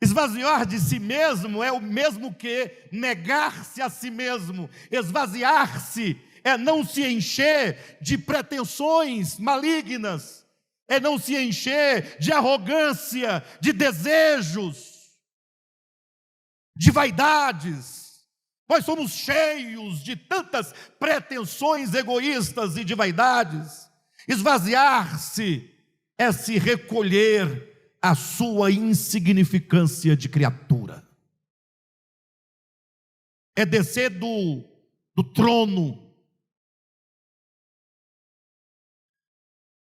Esvaziar de si mesmo é o mesmo que negar-se a si mesmo. Esvaziar-se é não se encher de pretensões malignas, é não se encher de arrogância, de desejos, de vaidades. Nós somos cheios de tantas pretensões egoístas e de vaidades. Esvaziar-se é se recolher a sua insignificância de criatura. É descer do trono.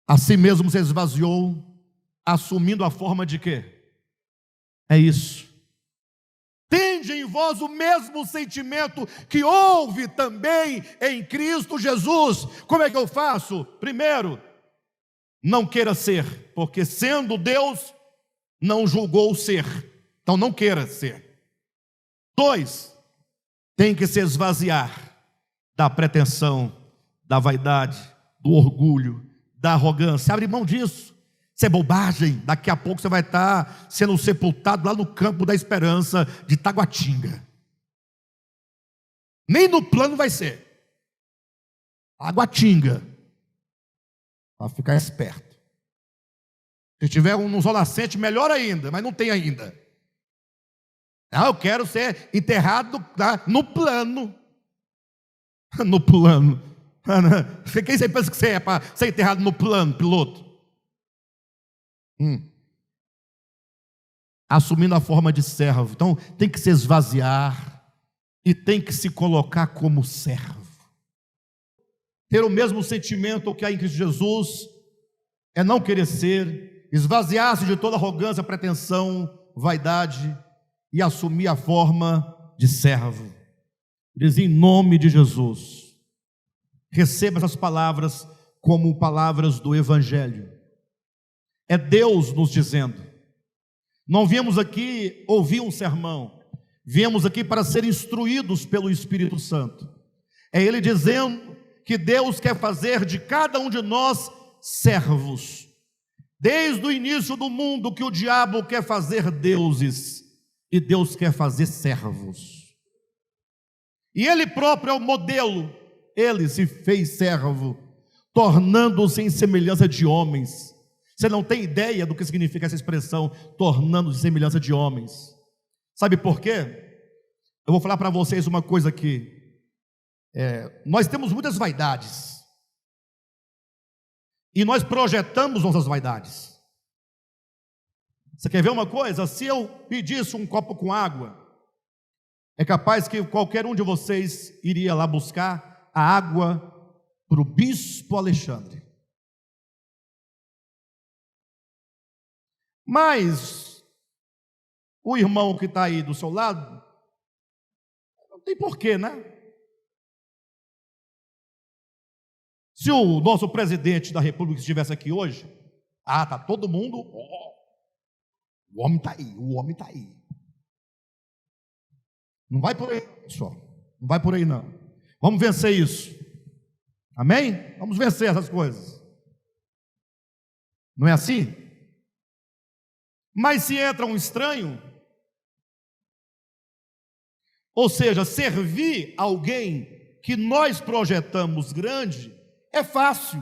A si mesmo se esvaziou, assumindo a forma de quê? É isso. Tende em vós o mesmo sentimento que houve também em Cristo Jesus. Como é que eu faço? Primeiro, não queira ser, porque sendo Deus, não julgou ser. Então não queira ser. 2, tem que se esvaziar da pretensão, da vaidade, do orgulho, da arrogância. Abre mão disso. Isso é bobagem. Daqui a pouco você vai estar sendo sepultado lá no campo da esperança de Taguatinga. Nem no plano vai ser. Taguatinga. Para ficar esperto. Se tiver um Zona-Centro, melhor ainda, mas não tem ainda. Não, eu quero ser enterrado no plano. No plano. Quem você pensa que você é para ser enterrado no plano, piloto? Assumindo a forma de servo. Então tem que se esvaziar e tem que se colocar como servo. Ter o mesmo sentimento que há em Cristo Jesus é não querer ser, esvaziar-se de toda arrogância, pretensão, vaidade e assumir a forma de servo. Diz: em nome de Jesus, receba essas palavras como palavras do Evangelho. É Deus nos dizendo. Não viemos aqui ouvir um sermão, viemos aqui para ser instruídos pelo Espírito Santo. É Ele dizendo que Deus quer fazer de cada um de nós servos. Desde o início do mundo que o diabo quer fazer deuses, e Deus quer fazer servos. E Ele próprio é o modelo. Ele se fez servo, tornando-se em semelhança de homens. Você não tem ideia do que significa essa expressão, tornando-se em semelhança de homens. Sabe por quê? Eu vou falar para vocês uma coisa aqui. Nós temos muitas vaidades. e nós projetamos nossas vaidades. Você quer ver uma coisa? Se eu pedisse um copo com água, é capaz que qualquer um de vocês iria lá buscar a água para o bispo Alexandre. Mas o irmão que está aí do seu lado, não tem porquê, né? Se o nosso presidente da República estivesse aqui hoje, tá todo mundo, o homem está aí, o homem está aí. Não vai por aí, pessoal, não vai por aí não. Vamos vencer isso, amém? Vamos vencer essas coisas, não é assim? Mas se entra um estranho, ou seja, servir alguém que nós projetamos grande, é fácil.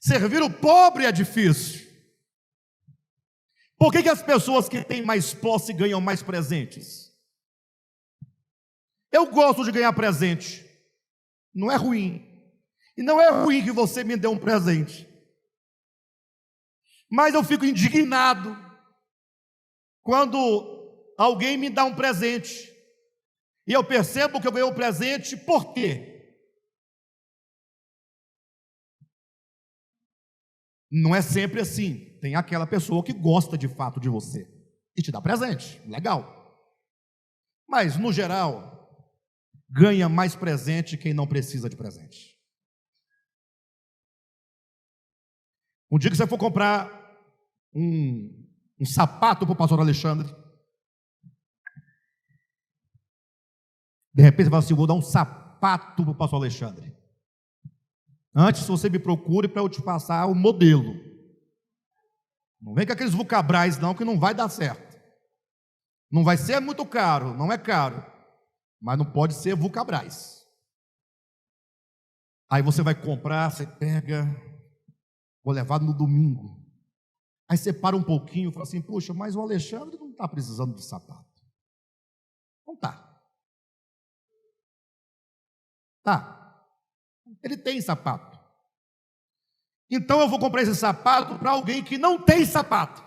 Servir o pobre é difícil. Por que as pessoas que têm mais posse ganham mais presentes? Eu gosto de ganhar presente, não é ruim. E não é ruim que você me dê um presente. Mas eu fico indignado quando alguém me dá um presente e eu percebo que eu ganhei um presente, por quê? Não é sempre assim. Tem aquela pessoa que gosta de fato de você e te dá presente, legal. Mas no geral, ganha mais presente quem não precisa de presente. Um dia que você for comprar um sapato para o pastor Alexandre, de repente você fala assim: vou dar um sapato para o pastor Alexandre. Antes você me procure para eu te passar o modelo. Não vem com aqueles Vulcabras não, que não vai dar certo. Não vai ser muito caro, não é caro, mas não pode ser Vulcabras. Aí você vai comprar, você pega, vou levar no domingo. Aí você para um pouquinho e fala assim: puxa, mas o Alexandre não está precisando de sapato. Não está. Tá. Ele tem sapato. Então eu vou comprar esse sapato para alguém que não tem sapato.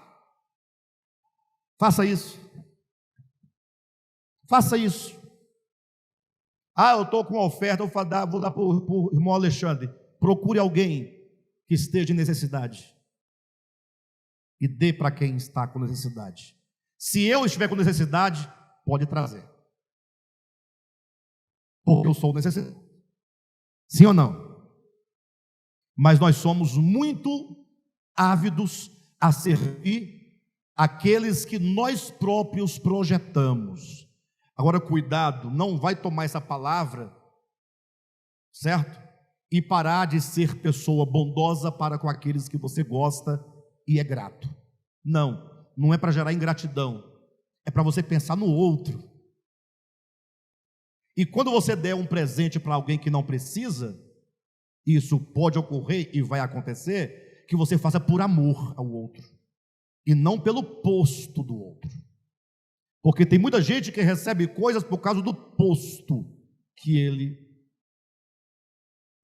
Faça isso. Faça isso. Eu estou com uma oferta, vou dar para o irmão Alexandre. Procure alguém que esteja em necessidade e dê para quem está com necessidade. Se eu estiver com necessidade, pode trazer, porque eu sou necessitado. Sim ou não? Mas nós somos muito ávidos a servir aqueles que nós próprios projetamos. Agora, cuidado, não vai tomar essa palavra, certo? E parar de ser pessoa bondosa para com aqueles que você gosta e é grato. Não, não é para gerar ingratidão, é para você pensar no outro. E quando você der um presente para alguém que não precisa, isso pode ocorrer e vai acontecer, que você faça por amor ao outro e não pelo posto do outro. Porque tem muita gente que recebe coisas por causa do posto que ele...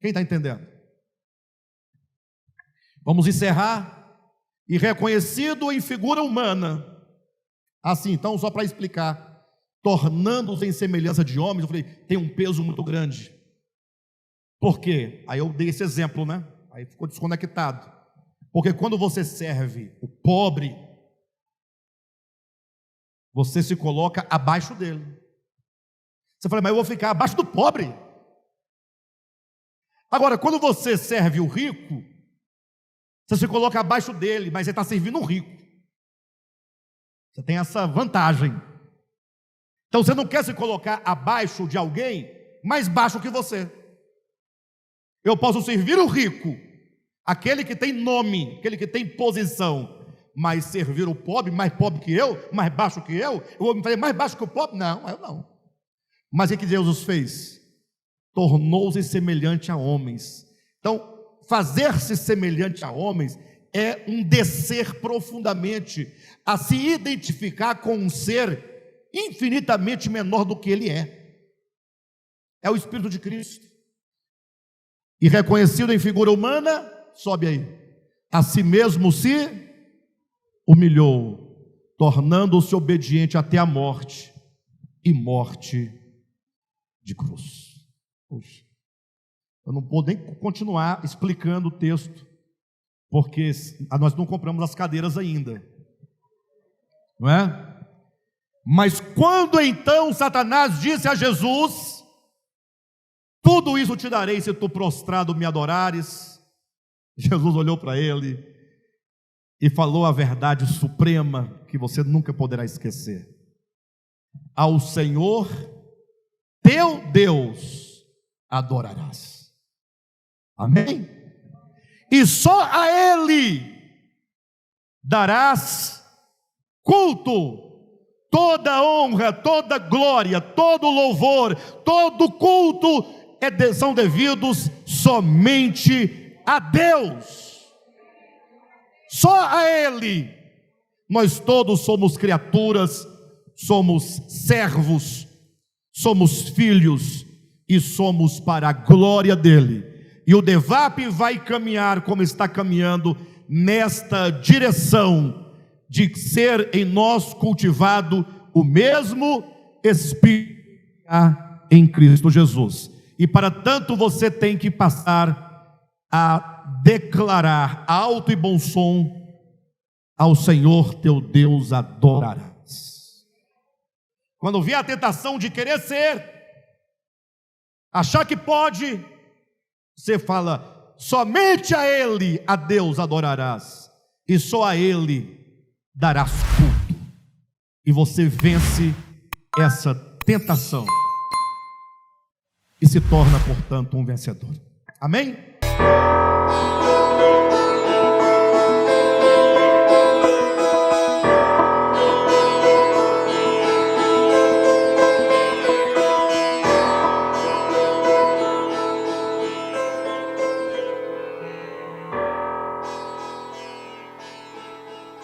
Quem está entendendo? Vamos encerrar. E reconhecido em figura humana. Assim, então, só para explicar, tornando-se em semelhança de homens, eu falei, tem um peso muito grande. Por quê? Aí eu dei esse exemplo, né? Aí ficou desconectado. Porque quando você serve o pobre, você se coloca abaixo dele. Você fala, mas eu vou ficar abaixo do pobre. Agora, quando você serve o rico, você se coloca abaixo dele, mas você está servindo o rico. Você tem essa vantagem. Então você não quer se colocar abaixo de alguém mais baixo que você. Eu posso servir o rico, aquele que tem nome, aquele que tem posição, mas servir o pobre, mais pobre que eu, mais baixo que eu vou me fazer mais baixo que o pobre? Não, eu não. Mas o que Deus fez? Tornou-se semelhante a homens. Então, fazer-se semelhante a homens é um descer profundamente, a se identificar com um ser infinitamente menor do que ele é. É o Espírito de Cristo. E reconhecido em figura humana, sobe aí, a si mesmo se humilhou, tornando-se obediente até a morte, e morte de cruz. Puxa, eu não vou nem continuar explicando o texto, porque nós não compramos as cadeiras ainda, não é? Mas quando então Satanás disse a Jesus: tudo isso te darei se tu prostrado me adorares, Jesus olhou para ele e falou a verdade suprema que você nunca poderá esquecer: ao Senhor teu Deus adorarás. Amém? E só a Ele darás culto. Toda honra, toda glória, todo louvor, todo culto são devidos somente a Deus. Só a Ele. Nós todos somos criaturas, somos servos, somos filhos e somos para a glória dEle. E o DEVAP vai caminhar como está caminhando nesta direção de ser em nós cultivado o mesmo Espírito em Cristo Jesus. E para tanto você tem que passar a declarar alto e bom som: ao Senhor teu Deus adorarás. Quando vier a tentação de querer ser, achar que pode, você fala: somente a Ele, a Deus adorarás, e só a Ele darás culto. E você vence essa tentação e se torna, portanto, um vencedor. Amém?